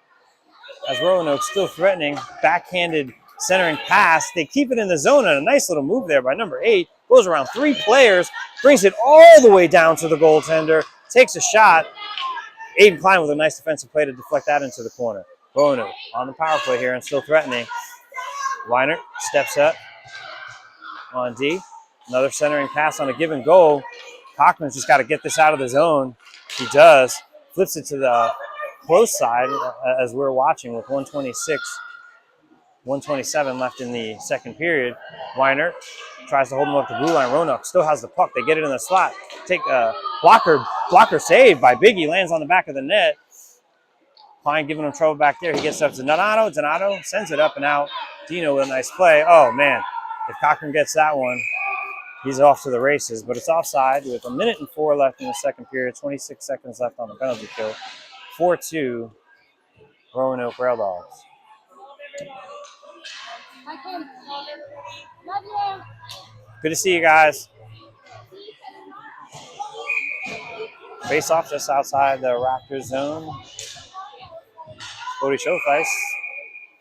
As Roanoke still threatening. Backhanded centering pass. They keep it in the zone, and a nice little move there by number 8. Goes around 3 players. Brings it all the way down to the goaltender. Takes a shot. Aiden Klein with a nice defensive play to deflect that into the corner. Roanoke on the power play here and still threatening. Weiner steps up on D. Another centering pass on a given goal. Cochran's just got to get this out of the zone. He does. Flips it to the close side as we're watching with 127 left in the second period. Weiner tries to hold him up the blue line. Roanoke still has the puck. They get it in the slot. Take a blocker save by Biggie. Lands on the back of the net. Klein giving him trouble back there. He gets up to Donato. Donato sends it up and out. Dino with a nice play. Oh, man. If Cochran gets that one, he's off to the races. But it's offside with 1:04 left in the second period. 26 seconds left on the penalty kill. 4-2, Roanoke Rail Dogs. Good to see you guys. Face off just outside the Raptors zone. Cody Showfice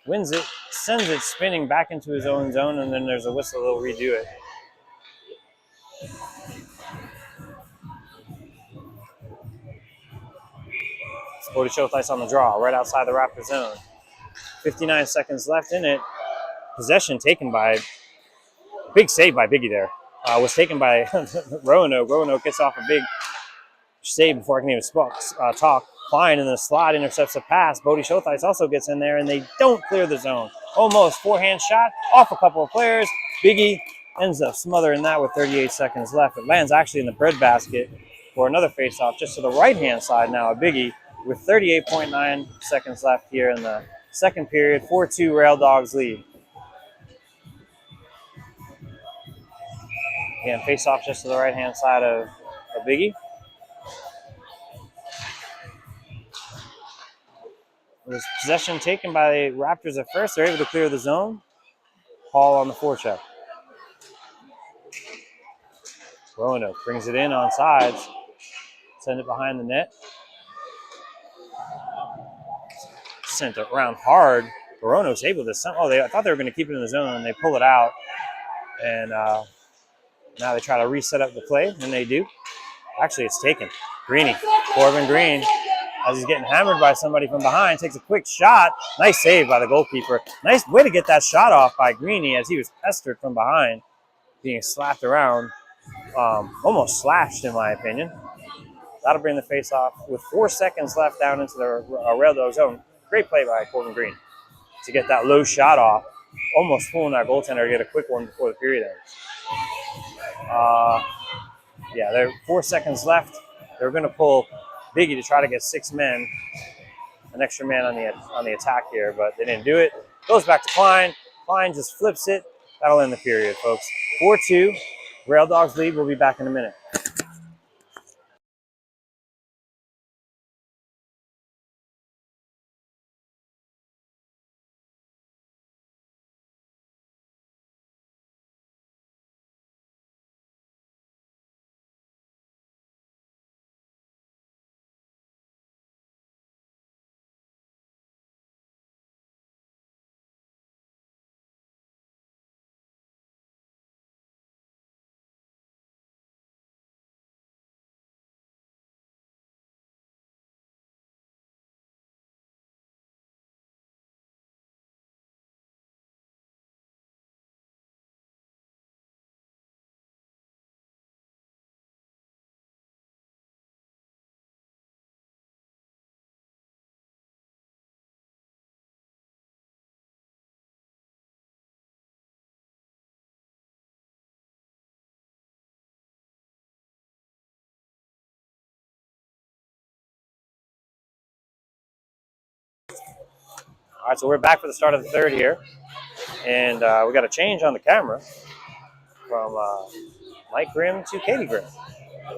wins it, sends it spinning back into his own zone, and then there's a whistle. They'll redo it. Cody Showfice on the draw, right outside the Raptors zone. 59 seconds left in it. Possession taken by, big save by Biggie there. Was taken by Roanoke. Roanoke gets off a big save before I can even talk. Klein in the slot intercepts a pass. Bodie Showthice also gets in there, and they don't clear the zone. Almost forehand shot off a couple of players. Biggie ends up smothering that with 38 seconds left. It lands actually in the breadbasket for another faceoff just to the right-hand side now of Biggie with 38.9 seconds left here in the second period. 4-2 Rail Dogs lead. Again, faceoff just to the right-hand side of Biggie. It was possession taken by the Raptors at first. They're able to clear the zone. Hall on the forecheck. Roanoke brings it in on sides. Send it behind the net. Sent it around hard. Roanoke's able to I thought they were going to keep it in the zone, and they pull it out. And now they try to reset up the play, and they do. Actually, it's taken. Greeny, Corbin Green, as he's getting hammered by somebody from behind, takes a quick shot. Nice save by the goalkeeper. Nice way to get that shot off by Greeny as he was pestered from behind, being slapped around. Almost slashed, in my opinion. That'll bring the face off with 4 seconds left down into the Rail Dog zone. Great play by Corbin Green to get that low shot off. Almost fooling our goaltender to get a quick one before the period ends. Yeah, there are 4 seconds left. They're going to pull Biggie to try to get 6 men, an extra man on the attack here, but they didn't do it. Goes back to Klein. Klein just flips it. That'll end the period, folks. 4-2. Rail Dogs lead. We'll be back in a minute. All right, so we're back for the start of the third here. And we got a change on the camera from Mike Grimm to Katie Grimm.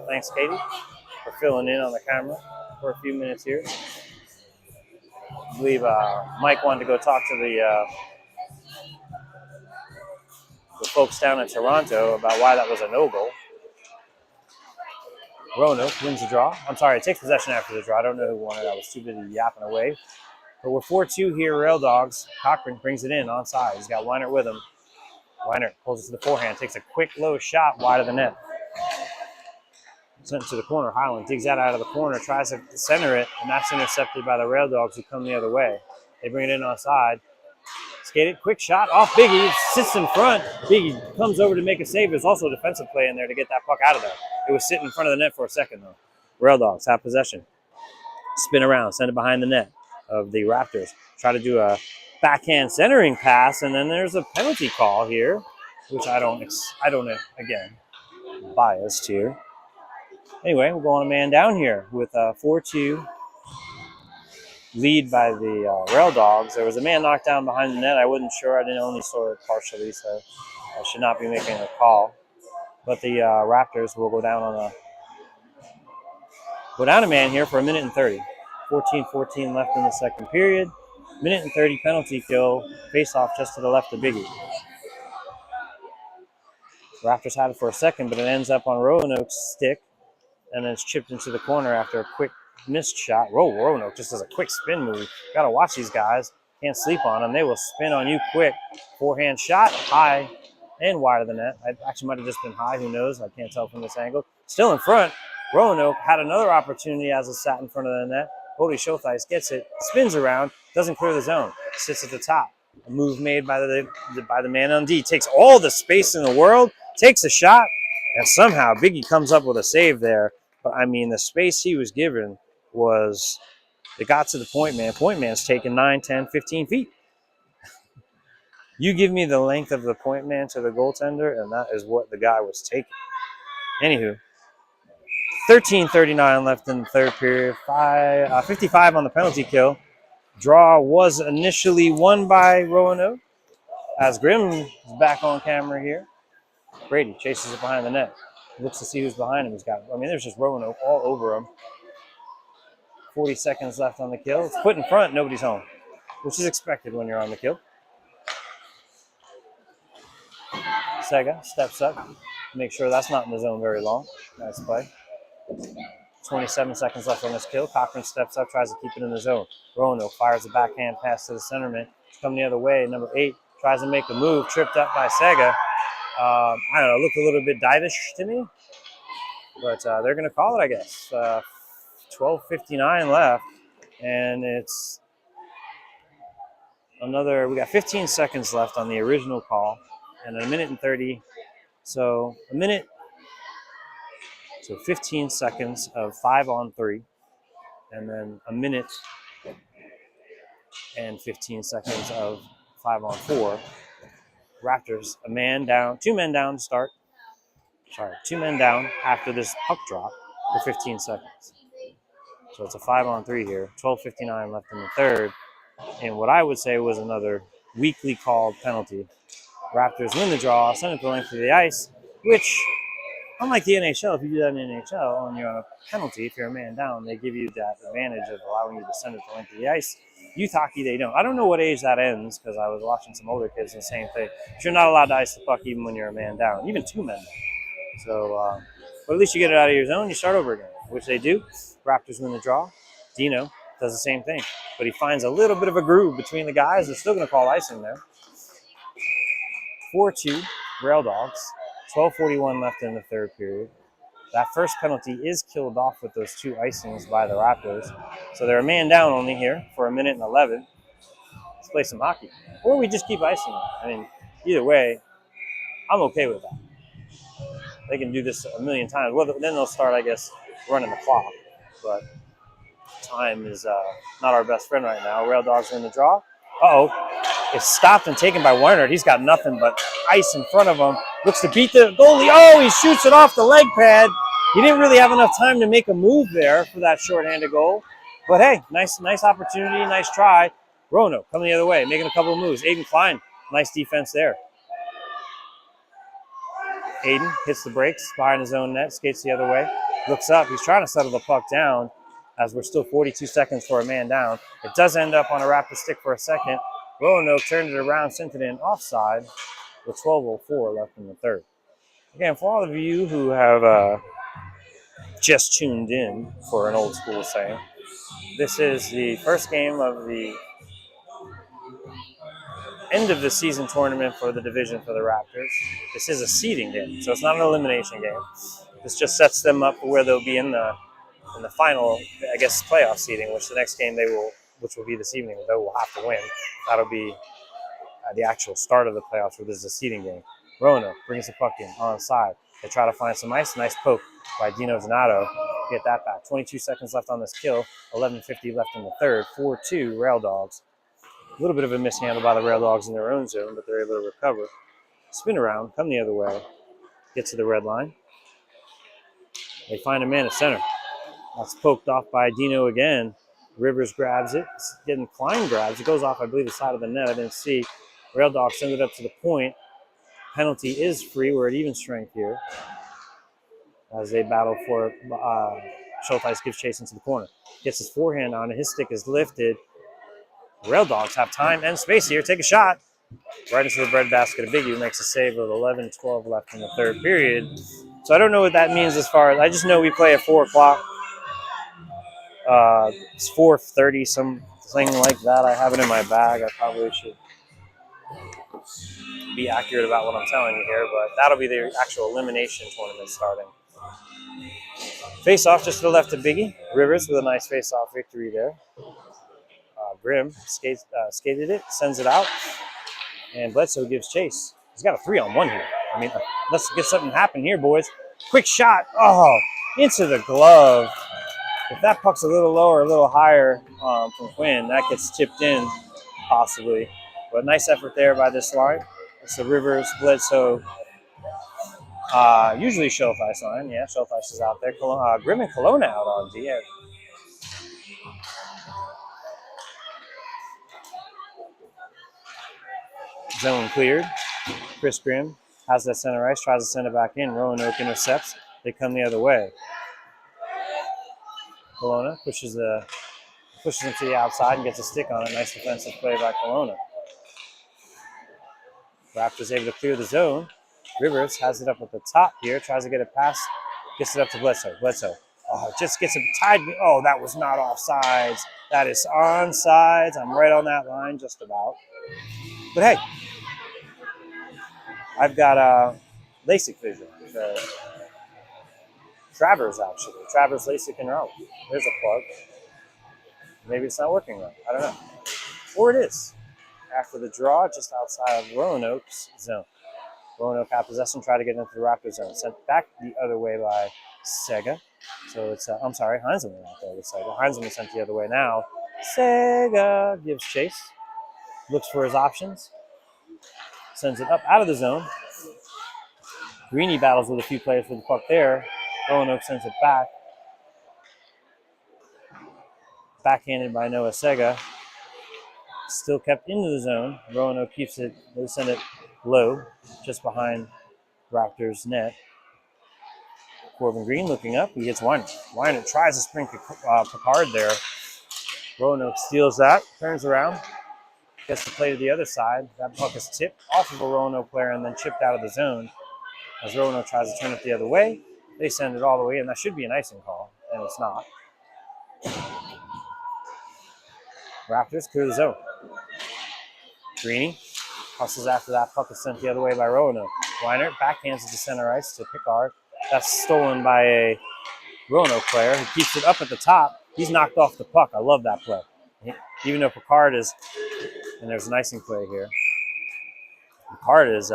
Thanks, Katie, for filling in on the camera for a few minutes here. I believe Mike wanted to go talk to the folks down in Toronto about why that was a no-goal. Roanoke wins the draw. I'm sorry, it takes possession after the draw. I don't know who won it. I was too busy yapping away. But we're 4-2 here, Rail Dogs. Cochran brings it in onside. He's got Weiner with him. Weiner pulls it to the forehand, takes a quick low shot wide of the net. Sent it to the corner. Highland digs that out of the corner, tries to center it, and that's intercepted by the Rail Dogs who come the other way. They bring it in onside. Skated, quick shot off Biggie, sits in front. Biggie comes over to make a save. There's also a defensive play in there to get that puck out of there. It was sitting in front of the net for a second, though. Rail Dogs have possession. spin around, send it behind the net of the Raptors. Try to do a backhand centering pass, and then there's a penalty call here, which I don't again, biased here. Anyway, we're going a man down here with a 4-2 lead by the Rail Dogs. There was a man knocked down behind the net. I wasn't sure. I only saw it partially, so I should not be making a call. But the Raptors will go down a man here for 1:30. 14-14 left in the second period. 1:30 penalty kill. Face off just to the left of Biggie. Raptors had it for a second, but it ends up on Roanoke's stick, and then it's chipped into the corner after a quick missed shot. Roanoke just does a quick spin move. Got to watch these guys. Can't sleep on them. They will spin on you quick. Forehand shot, high and wide of the net. I actually might have just been high. Who knows? I can't tell from this angle. Still in front. Roanoke had another opportunity as it sat in front of the net. Bodie Showthice gets it, spins around, doesn't clear the zone, sits at the top. A move made by the man on D. Takes all the space in the world, takes a shot, and somehow Biggie comes up with a save there. But, I mean, the space he was given was, it got to the point man. Point man's taking 9, 10, 15 feet. You give me the length of the point man to the goaltender, and that is what the guy was taking. Anywho, 13:39 left in the third period. 55 on the penalty kill. Draw was initially won by Roanoke, as Grimm is back on camera here. Brady chases it behind the net. Looks to see who's behind him. There's just Roanoke all over him. 40 seconds left on the kill. It's put in front, nobody's home, which is expected when you're on the kill. Sega steps up, make sure that's not in the zone very long. Nice play. 27 seconds left on this kill. Cochran steps up, tries to keep it in the zone. Roanoke fires a backhand pass to the centerman. It's coming the other way. Number 8 tries to make a move, tripped up by Sega. I don't know, looked a little bit divish to me, but they're going to call it, I guess. 12:59 left, and it's we got 15 seconds left on the original call, and 1:30. So 15 seconds of 5-on-3, and then 1 minute and 15 seconds of 5-on-4. Raptors, two men down to start. 2 men down after this puck drop for 15 seconds. So it's a 5-on-3 here. 12:59 left in the third. And what I would say was another weakly called penalty. Raptors win the draw, send it the length of the ice, which, unlike the NHL, if you do that in the NHL and you're on a penalty, if you're a man down, they give you that advantage of allowing you to send it the length of the ice. Youth hockey, they don't. I don't know what age that ends, because I was watching some older kids and the same thing. But you're not allowed to ice the puck even when you're a man down, even 2 men down. So, but at least you get it out of your zone, you start over again, which they do. Raptors win the draw. Dino does the same thing, but he finds a little bit of a groove between the guys. They're still going to call icing there. 4-2, Rail Dogs. 12:41 left in the third period. That first penalty is killed off with those 2 icings by the Raptors. So they're a man down only here for 1:11. Let's play some hockey. Or we just keep icing it. I mean, either way, I'm okay with that. They can do this a million times. Well, then they'll start, I guess, running the clock. But time is not our best friend right now. Rail Dogs are in the draw. Uh-oh. It's stopped and taken by Weinert. He's got nothing but ice in front of him. Looks to beat the goalie. Oh, he shoots it off the leg pad. He didn't really have enough time to make a move there for that shorthanded goal. But hey, nice opportunity, nice try. Roanoke coming the other way, making a couple of moves. Aiden Klein, nice defense there. Aiden hits the brakes behind his own net, skates the other way, looks up. He's trying to settle the puck down as we're still 42 seconds for a man down. It does end up on a Raptor stick for a second. Roanoke turned it around, sent it in offside with 12:04 left in the third. Again, for all of you who have just tuned in for an old school saying, this is the first game of the end of the season tournament for the division for the Raptors. This is a seeding game, so it's not an elimination game. This just sets them up for where they'll be in the final, I guess, playoff seeding, which the next game which will be this evening, they will have to win. That'll be the actual start of the playoffs, where this is a seeding game. Roanoke brings the puck in onside. They try to find some ice. Nice poke by Dino Donato. Get that back. 22 seconds left on this kill. 11:50 left in the third. 4-2 Rail Dogs. A little bit of a mishandle by the Rail Dogs in their own zone, but they're able to recover. Spin around, come the other way. Get to the red line. They find a man at center. That's poked off by Dino again. Rivers grabs it. Getting Klein grabs. It goes off, I believe, the side of the net. I didn't see. Rail Dogs send it up to the point. Penalty is free. We're at even strength here as they battle for Schultheis gives chase into the corner. Gets his forehand on it. His stick is lifted. Rail Dogs have time and space here. Take a shot. Right into the breadbasket of Biggie, who makes a save with 11:12 left in the third period. So I don't know what that means as far as, I just know we play at 4 o'clock. It's 4:30, something like that. I have it in my bag. I probably should be accurate about what I'm telling you here, but that'll be the actual elimination tournament starting. Face off just to the left of Biggie. Rivers with a nice face off victory there. Grimm skated it, sends it out, and Bledsoe gives chase. He's got a 3-on-1 here. I mean, let's get something happen here, boys. Quick shot. Oh, into the glove. If that puck's a little lower, a little higher from Quinn, that gets tipped in, possibly. But nice effort there by this line. It's the Rivers, Bledsoe, usually Schultheis line. Yeah, Schultheis is out there. Grimm and Kelowna out on D. Yeah. Zone cleared. Chris Grimm has that center ice, tries to send it back in. Roanoke intercepts. They come the other way. Kelowna pushes him to the outside and gets a stick on it. Nice defensive play by Kelowna. Raptors able to clear the zone. Rivers has it up at the top here, tries to get it past, gets it up to Bledsoe. Bledsoe. Oh, just gets it tied. Oh, that was not offsides. That is onsides. I'm right on that line just about. But hey, I've got LASIK vision. So Travers, actually. Travers, LASIK, and Raleigh. There's a plug. Maybe it's not working right. I don't know. Or it is. After the draw, just outside of Roanoke's zone. Roanoke had possession, tried to get into the Raptors zone. Sent back the other way by Sega. So it's, Heinzelman out there with Sega. Heinzelman sent the other way now. Sega gives chase. Looks for his options. Sends it up out of the zone. Greeny battles with a few players for the puck there. Roanoke sends it back. Backhanded by Noah Sega. Still kept into the zone. Roanoke keeps it. They send it low, just behind Raptors' net. Corbin Green looking up. He gets Weiner. Weiner tries to spring Picard there. Roanoke steals that, turns around, gets to play to the other side. That puck is tipped off of a Roanoke player and then chipped out of the zone. As Roanoke tries to turn it the other way, they send it all the way in. That should be an icing call, and it's not. Raptors clear the zone. Greeny hustles after that puck is sent the other way by Roanoke. Weiner backhands it to center ice to Picard. That's stolen by a Roanoke player who keeps it up at the top. He's knocked off the puck. I love that play. Even though Picard is, and there's an icing play here. Picard is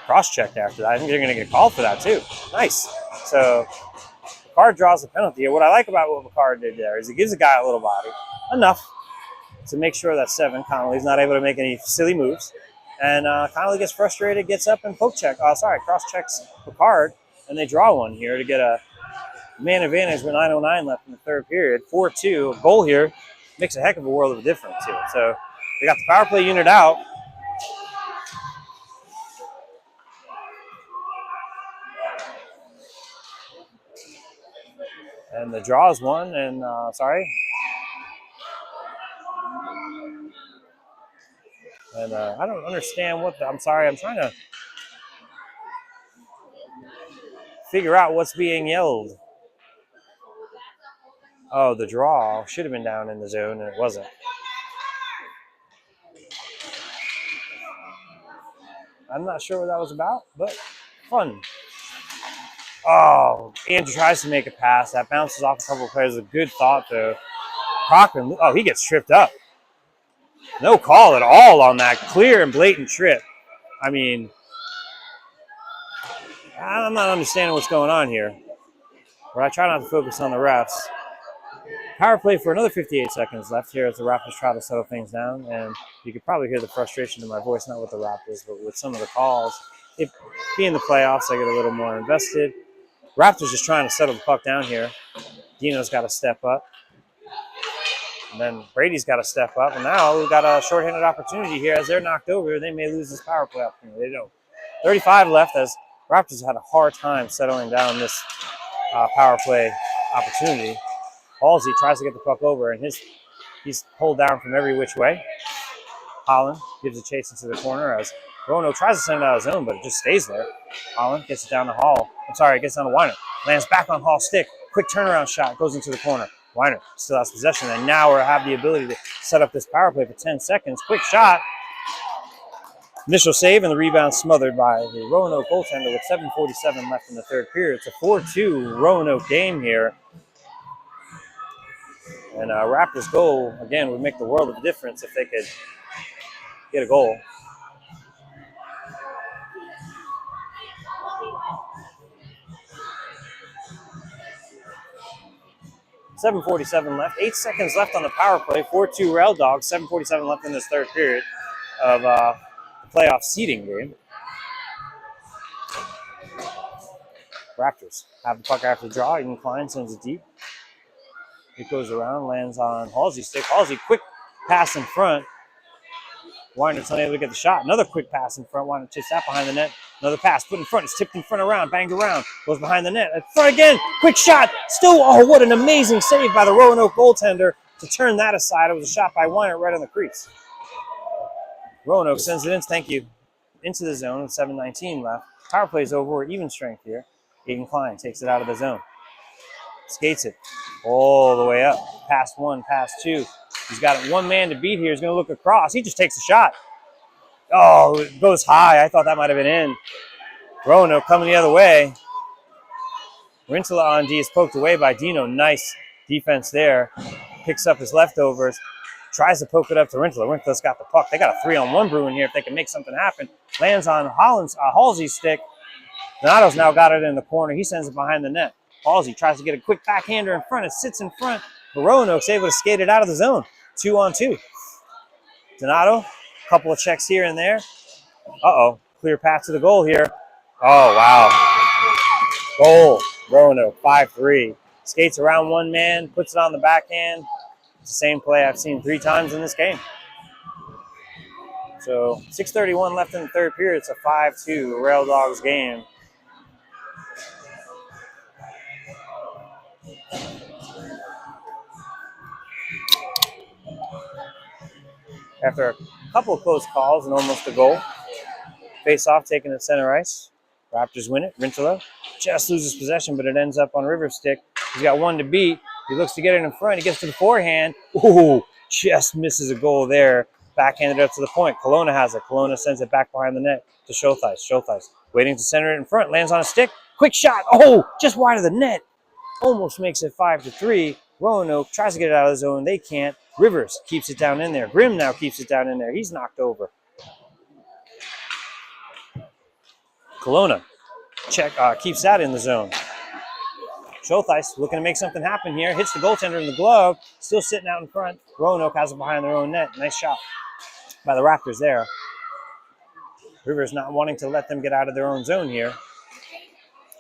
cross-checked after that. I think they're going to get called for that too. Nice. So Picard draws the penalty here. What I like about what Picard did there is he gives the guy a little body. Enough to make sure that Connolly's not able to make any silly moves. And Connolly gets frustrated, gets up and cross-checks Picard, and they draw one here to get a man advantage with 9:09 left in the third period. 4-2, a goal here makes a heck of a world of a difference here. So they got the power play unit out. And the draw is one, and And I don't understand I'm trying to figure out what's being yelled. Oh, the draw should have been down in the zone, and it wasn't. I'm not sure what that was about, but fun. Oh, Andrew tries to make a pass. That bounces off a couple of players. A good thought, though. Cochran, he gets tripped up. No call at all on that clear and blatant trip. I mean, I'm not understanding what's going on here. but I try not to focus on the refs. Power play for another 58 seconds left here as the Raptors try to settle things down, and you could probably hear the frustration in my voice, not with the Raptors, but with some of the calls. It being the playoffs, I get a little more invested. Raptors just trying to settle the puck down here. Dino's got to step up. And then Brady's got to step up. And now we've got a shorthanded opportunity here. As they're knocked over, they may lose this power play opportunity. They don't. 35 left as Raptors had a hard time settling down this power play opportunity. Halsey tries to get the puck over, and he's pulled down from every which way. Holland gives a chase into the corner as Roanoke tries to send it out of zone, but it just stays there. Holland gets it down to Hall. It gets down to Weiner. Lands back on Hall's stick. Quick turnaround shot goes into the corner. Weiner still has possession, and now we have the ability to set up this power play for 10 seconds. Quick shot. Initial save, and the rebound smothered by the Roanoke goaltender with 7:47 left in the third period. It's a 4-2 Roanoke game here. And Raptors' goal, again, would make the world of a difference if they could get a goal. .47 left. 8 seconds left on the power play. 4-2 Rail Dogs. 7:47 left in this third period of the playoff seeding game. Raptors have the puck after the draw. Even Klein sends it deep. It goes around, lands on Halsey's stick. Halsey, quick pass in front. Weiner's unable to get the shot. Another quick pass in front. Weiner chips that behind the net. Another pass put in front. It's tipped in front around, banged around. Goes behind the net. In front again. Quick shot. Still, oh, what an amazing save by the Roanoke goaltender to turn that aside. It was a shot by Weiner right on the crease. Roanoke sends it in, thank you, into the zone with 7:19 left. Power play's over. We're even strength here. Aiden Klein takes it out of the zone. Skates it all the way up. Past one, past two. He's got one man to beat here. He's going to look across. He just takes a shot. Oh, it goes high. I thought that might have been in. Roanoke coming the other way. Rintala on D is poked away by Dino. Nice defense there. Picks up his leftovers. Tries to poke it up to Rintala. Rintala's got the puck. They got a 3-on-1 brewing here if they can make something happen. Lands on Halsey's stick. Donato's now got it in the corner. He sends it behind the net. Halsey tries to get a quick backhander in front. It sits in front. But Roanoke's able to skate it out of the zone. 2-on-2. Donato, a couple of checks here and there. Uh-oh. Clear path to the goal here. Oh, wow. Goal. Roanoke, 5-3. Skates around one man, puts it on the backhand. It's the same play I've seen 3 times in this game. So 6:31 left in the third period. It's a 5-2 Rail Dogs game. After a couple of close calls and almost a goal. Face-off taken at center ice. Raptors win it. Rintala just loses possession, but it ends up on River's stick. He's got one to beat. He looks to get it in front. He gets to the forehand. Ooh, just misses a goal there. Backhanded up to the point. Kelowna has it. Kelowna sends it back behind the net to Showthice. Showthice waiting to center it in front. Lands on a stick. Quick shot. Oh, just wide of the net. Almost makes it 5-3. Roanoke tries to get it out of the zone. They can't. Rivers keeps it down in there. Grimm now keeps it down in there. He's knocked over. Kelowna keeps that in the zone. Showthice looking to make something happen here. Hits the goaltender in the glove. Still sitting out in front. Roanoke has it behind their own net. Nice shot by the Raptors there. Rivers not wanting to let them get out of their own zone here.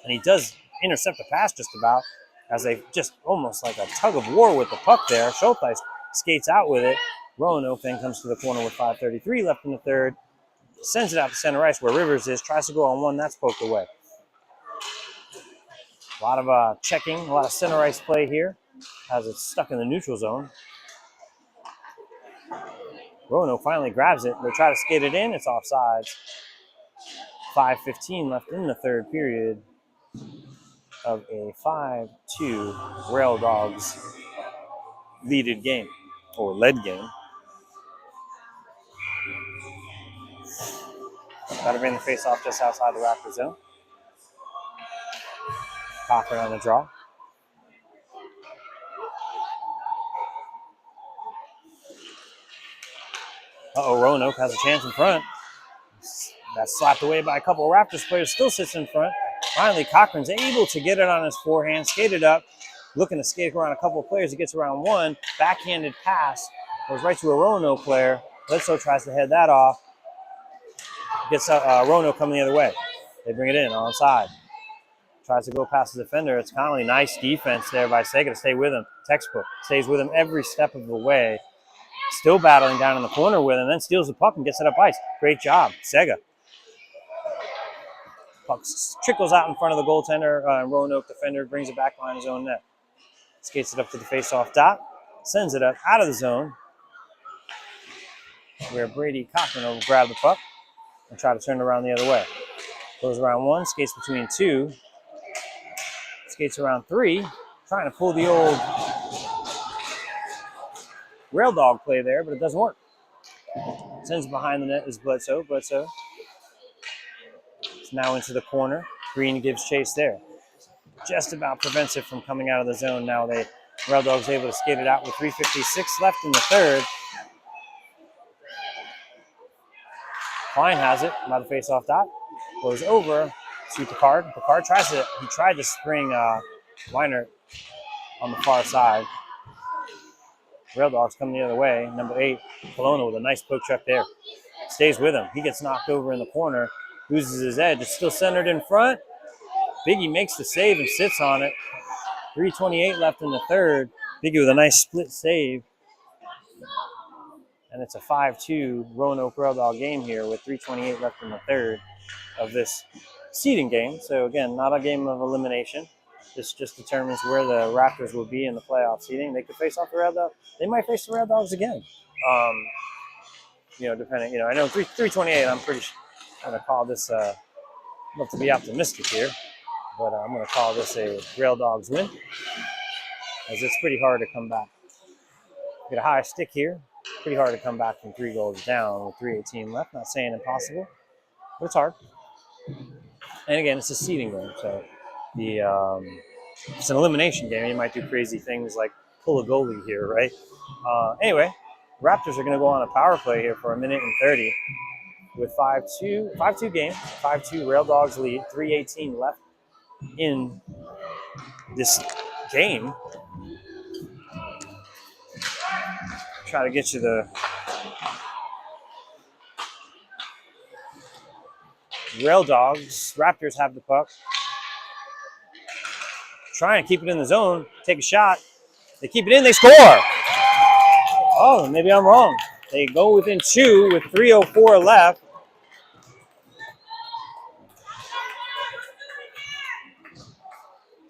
And he does intercept the pass just about as they just almost like a tug of war with the puck there. Showthice skates out with it. Roanoke then comes to the corner with 5:33 left in the third. Sends it out to center ice where Rivers is. Tries to go on one. That's poked away. A lot of checking. A lot of center ice play here as it's stuck in the neutral zone. Roanoke finally grabs it. They try to skate it in. It's offsides. 5:15 left in the third period of a 5-2 Rail Dogs leaded game, or led game. Got to bring the face-off just outside the Raptor zone. Cochran on the draw. Uh-oh, Roanoke has a chance in front. That's slapped away by a couple of Raptors players. Still sits in front. Finally, Cochran's able to get it on his forehand, skate it up, looking to skate around a couple of players. He gets around one, backhanded pass, goes right to a Roanoke player. Bledsoe tries to head that off. Gets Roanoke coming the other way. They bring it in, onside. Tries to go past the defender. It's Connolly. Nice defense there by Sega to stay with him. Textbook. Stays with him every step of the way. Still battling down in the corner with him, then steals the puck and gets it up ice. Great job, Sega. Puck trickles out in front of the goaltender. Roanoke defender brings it back behind his own net. Skates it up to the face-off dot. Sends it up out of the zone, where Brady Cochran will grab the puck and try to turn it around the other way. Goes around one, skates between two, skates around three, trying to pull the old rail dog play there, but it doesn't work. Sends behind the net is Bledsoe. Bledsoe is now into the corner. Green gives chase there. Just about prevents it from coming out of the zone. Now Rail Dog's able to skate it out with 3:56 left in the third. Klein has it by the face-off dot. Goes over to Picard. Picard tried to spring Weiner on the far side. Rail Dogs coming the other way. Number 8, Kelowna with a nice poke check there. Stays with him. He gets knocked over in the corner. Loses his edge. It's still centered in front. Biggie makes the save and sits on it. 3:28 left in the third. Biggie with a nice split save. And it's a 5-2 Roanoke Rail Dog game here with 3:28 left in the third of this seeding game. So again, not a game of elimination. This just determines where the Raptors will be in the playoff seeding. They could face off the Rail Dogs. They might face the Rail Dogs again. Depending. I know 3:28. I'm pretty sure I'm going to call this. Love to be optimistic here, but I'm going to call this a Rail Dogs win, as it's pretty hard to come back. Get a high stick here. Pretty hard to come back from 3 goals down with 3:18 left. Not saying impossible, but it's hard. And again, it's a seeding game, so it's an elimination game. You might do crazy things like pull a goalie here, right? Anyway, Raptors are going to go on a power play here for 1:30 with 5-2 game. 5-2 Rail Dogs lead. 3:18 left in this game. Try to get you the Rail Dogs. Raptors have the puck. Trying to keep it in the zone. Take a shot. They keep it in. They score. Oh, maybe I'm wrong. They go within 2 with 3:04 left.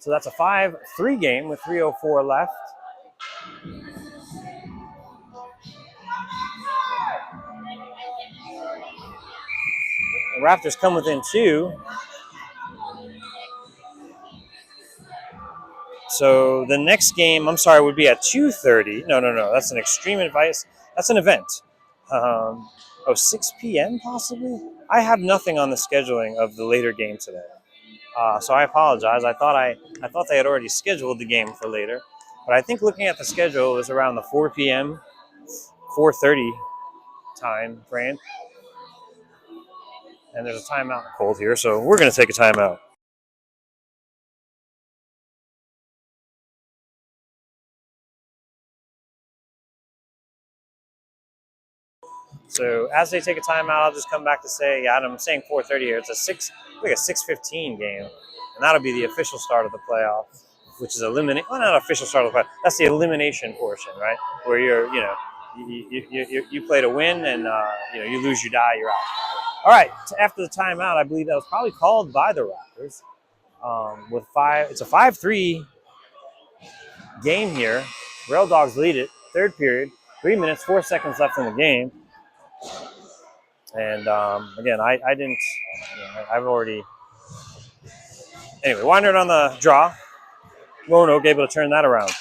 So that's a 5-3 game with 3:04 left. The Raptors come within 2. So the next game, would be at 2:30. No. That's an extreme advice. That's an event. 6 p.m. possibly? I have nothing on the scheduling of the later game today. So I apologize. I thought they had already scheduled the game for later. But I think looking at the schedule, it was around the 4 p.m., 4:30 time frame. And there's a timeout called here, so we're going to take a timeout. So as they take a timeout, I'll just come back to say, I'm saying 4:30 here. It's a 6:15 game, and that'll be the official start of the playoffs, which is not official start of the playoffs. That's the elimination portion, right? Where you play to win, and you lose, you die, you're out. All right. After the timeout, I believe that was probably called by the Raptors. It's a 5-3 game here. Rail Dogs lead it. Third period. 3 minutes, 4 seconds left in the game. And again, I didn't. I've already. Anyway, Weiner on the draw. Roanoke able to turn that around.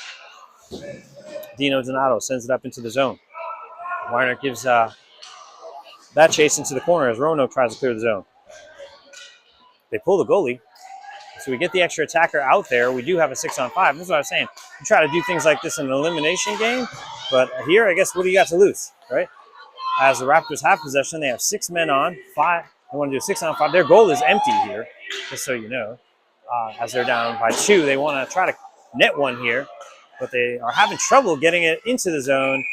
Dino Donato sends it up into the zone. Weiner gives that chase into the corner as Roanoke tries to clear the zone. They pull the goalie. So we get the extra attacker out there. We do have a 6-on-5. This is what I was saying. You try to do things like this in an elimination game. But here, I guess, what do you got to lose, right? As the Raptors have possession, they have 6 men on. 5. They want to do a 6-on-5. Their goal is empty here. just so you know. As they're down by 2, they want to try to net one here, but they are having trouble getting it into the zone.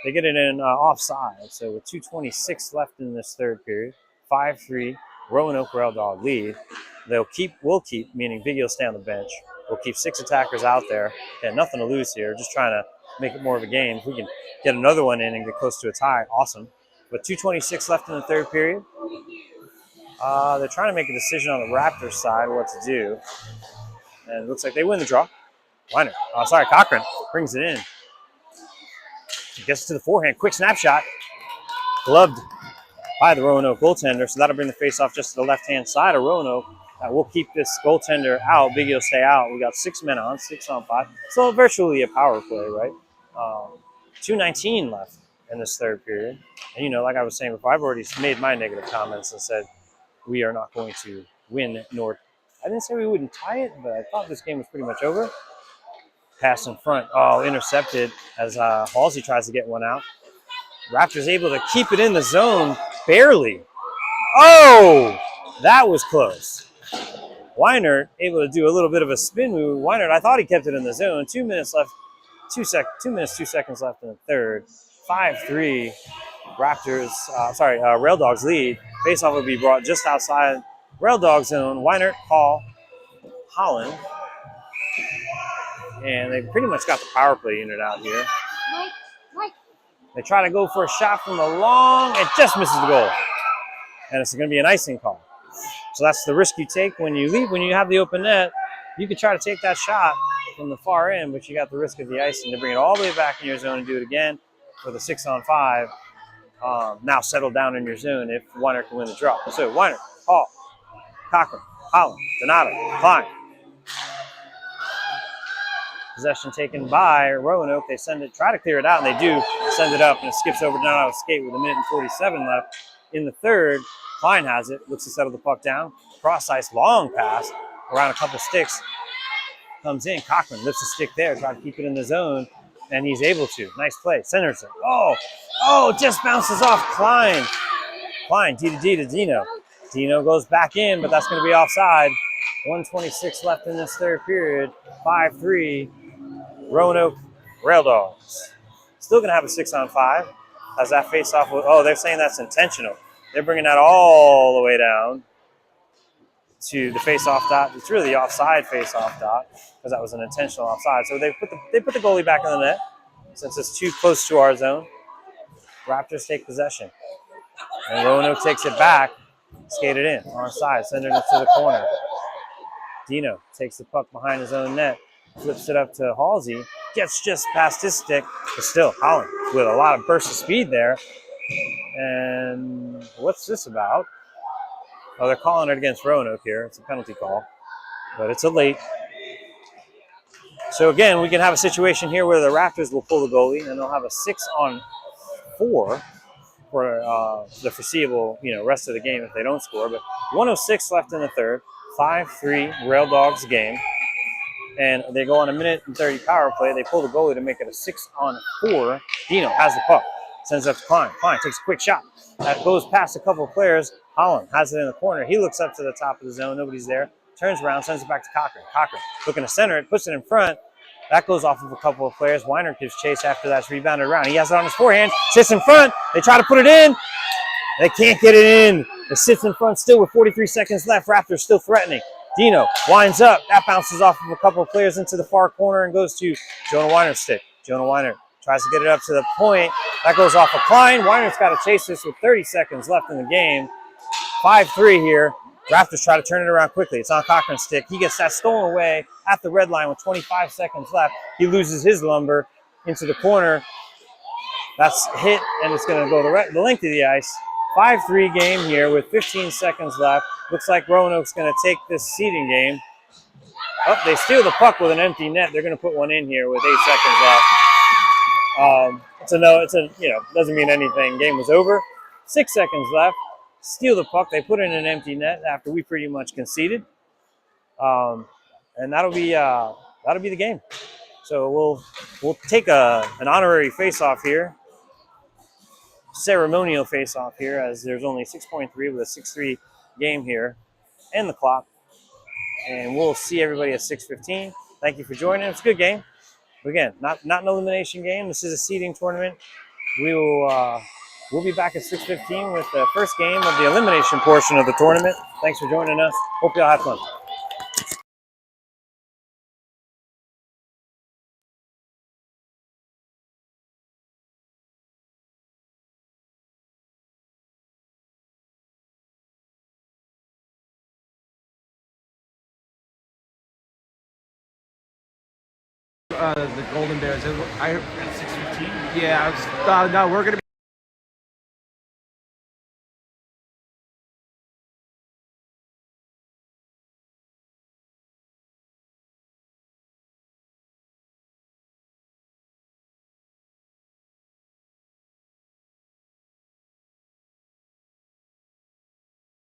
They get it in offside. So with 2:26 left in this third period, 5-3, Roanoke Rail Dog lead. We'll keep, meaning Big E will stay on the bench. We'll keep 6 attackers out there. And nothing to lose here, just trying to make it more of a game. If we can get another one in and get close to a tie, awesome. But 2:26 left in the third period. They're trying to make a decision on the Raptors side what to do. And it looks like they win the draw. Weiner, Cochran brings it in. He gets to the forehand. Quick snapshot. Gloved by the Roanoke goaltender. So that'll bring the face-off just to the left-hand side of Roanoke. We'll keep this goaltender out. Biggie will stay out. We got 6 men on, 6 on 5. So virtually a power play, right? 2:19 left in this third period. And, you know, like I was saying before, I've already made my negative comments and said we are not going to win, nor I didn't say we wouldn't tie it, but I thought this game was pretty much over. Pass in front. Oh, intercepted as Halsey tries to get one out. Raptors able to keep it in the zone, barely. Oh, that was close. Weinert able to do a little bit of a spin move. Weinert, I thought he kept it in the zone. 2 minutes left. 2 minutes, 2 seconds left in the third. 5-3. Raptors, Rail Dogs lead. Faceoff will be brought just outside Rail Dog zone. Weinert, Hall, Holland. And they pretty much got the power play unit out here. They try to go for a shot from the long. It just misses the goal. And it's going to be an icing call. So that's the risk you take when you leave. When you have the open net, you can try to take that shot from the far end, but you got the risk of the icing to bring it all the way back in your zone and do it again with a 6-on-5. Now settle down in your zone if Weiner can win the draw. So Weiner, Hall, Cochran, Holland, Donato, Klein. Possession taken by Roanoke. They try to clear it out, and they do send it up, and it skips over Donato's skate with 1:47 left in the third. Klein has it, looks to settle the puck down. Cross ice, long pass around a couple sticks. Comes in, Cochran lifts a stick there, trying to keep it in the zone, and he's able to. Nice play, centers it. Oh, just bounces off Klein. Klein, D to Dino. Dino goes back in, but that's going to be offside. 1:26 left in this third period. 5-3, Roanoke Rail Dogs. Still going to have a 6-on-5 as that face-off. They're saying that's intentional. They're bringing that all the way down to the face-off dot. It's really the offside face-off dot because that was an intentional offside. So they put the goalie back in the net since it's too close to our zone. Raptors take possession. And Roanoke takes it back, skated in, onside, sending it to the corner. Dino takes the puck behind his own net, flips it up to Halsey, gets just past his stick, but still Holland with a lot of burst of speed there. And what's this about? Oh, they're calling it against Roanoke here. It's a penalty call, but it's a late. So again, we can have a situation here where the Raptors will pull the goalie, and they'll have a 6-on-4 for the foreseeable, rest of the game if they don't score. But 1:06 left in the third. 5-3 Rail Dogs game. And they go on a 1:30 power play. They pull the goalie to make it a 6-on-4. Dino has the puck. Sends it up to Klein. Klein takes a quick shot. That goes past a couple of players. Holland has it in the corner. He looks up to the top of the zone. Nobody's there. Turns around, sends it back to Cochran. Cochran looking to center it, puts it in front. That goes off of a couple of players. Weiner gives chase after that's rebounded around. He has it on his forehand. Sits in front. They try to put it in. They can't get it in. It sits in front still with 43 seconds left. Raptors still threatening. Dino winds up. That bounces off of a couple of players into the far corner and goes to Jonah Weiner's stick. Jonah Weiner tries to get it up to the point. That goes off of Klein. Weiner's got to chase this with 30 seconds left in the game. 5-3 here. Raptors try to turn it around quickly. It's on Cochran's stick. He gets that stolen away at the red line with 25 seconds left. He loses his lumber into the corner. That's hit, and it's going to go the length of the ice. 5-3 game here with 15 seconds left. Looks like Roanoke's going to take this seeding game. Oh, they steal the puck with an empty net. They're going to put one in here with 8 seconds left. Doesn't mean anything. Game was over. 6 seconds left. Steal the puck. They put in an empty net after we pretty much conceded. And that'll be the game. So we'll take an honorary face-off here. Ceremonial face-off here as there's only 6.3 with a 6-3 game here. And the clock. and we'll see everybody at 6:15. Thank you for joining. It's a good game. Again, not an elimination game. This is a seeding tournament. We'll be back at 6:15 with the first game of the elimination portion of the tournament. Thanks for joining us. Hope y'all have fun. The Golden Bears. I heard 6:15. Yeah, no, we're gonna be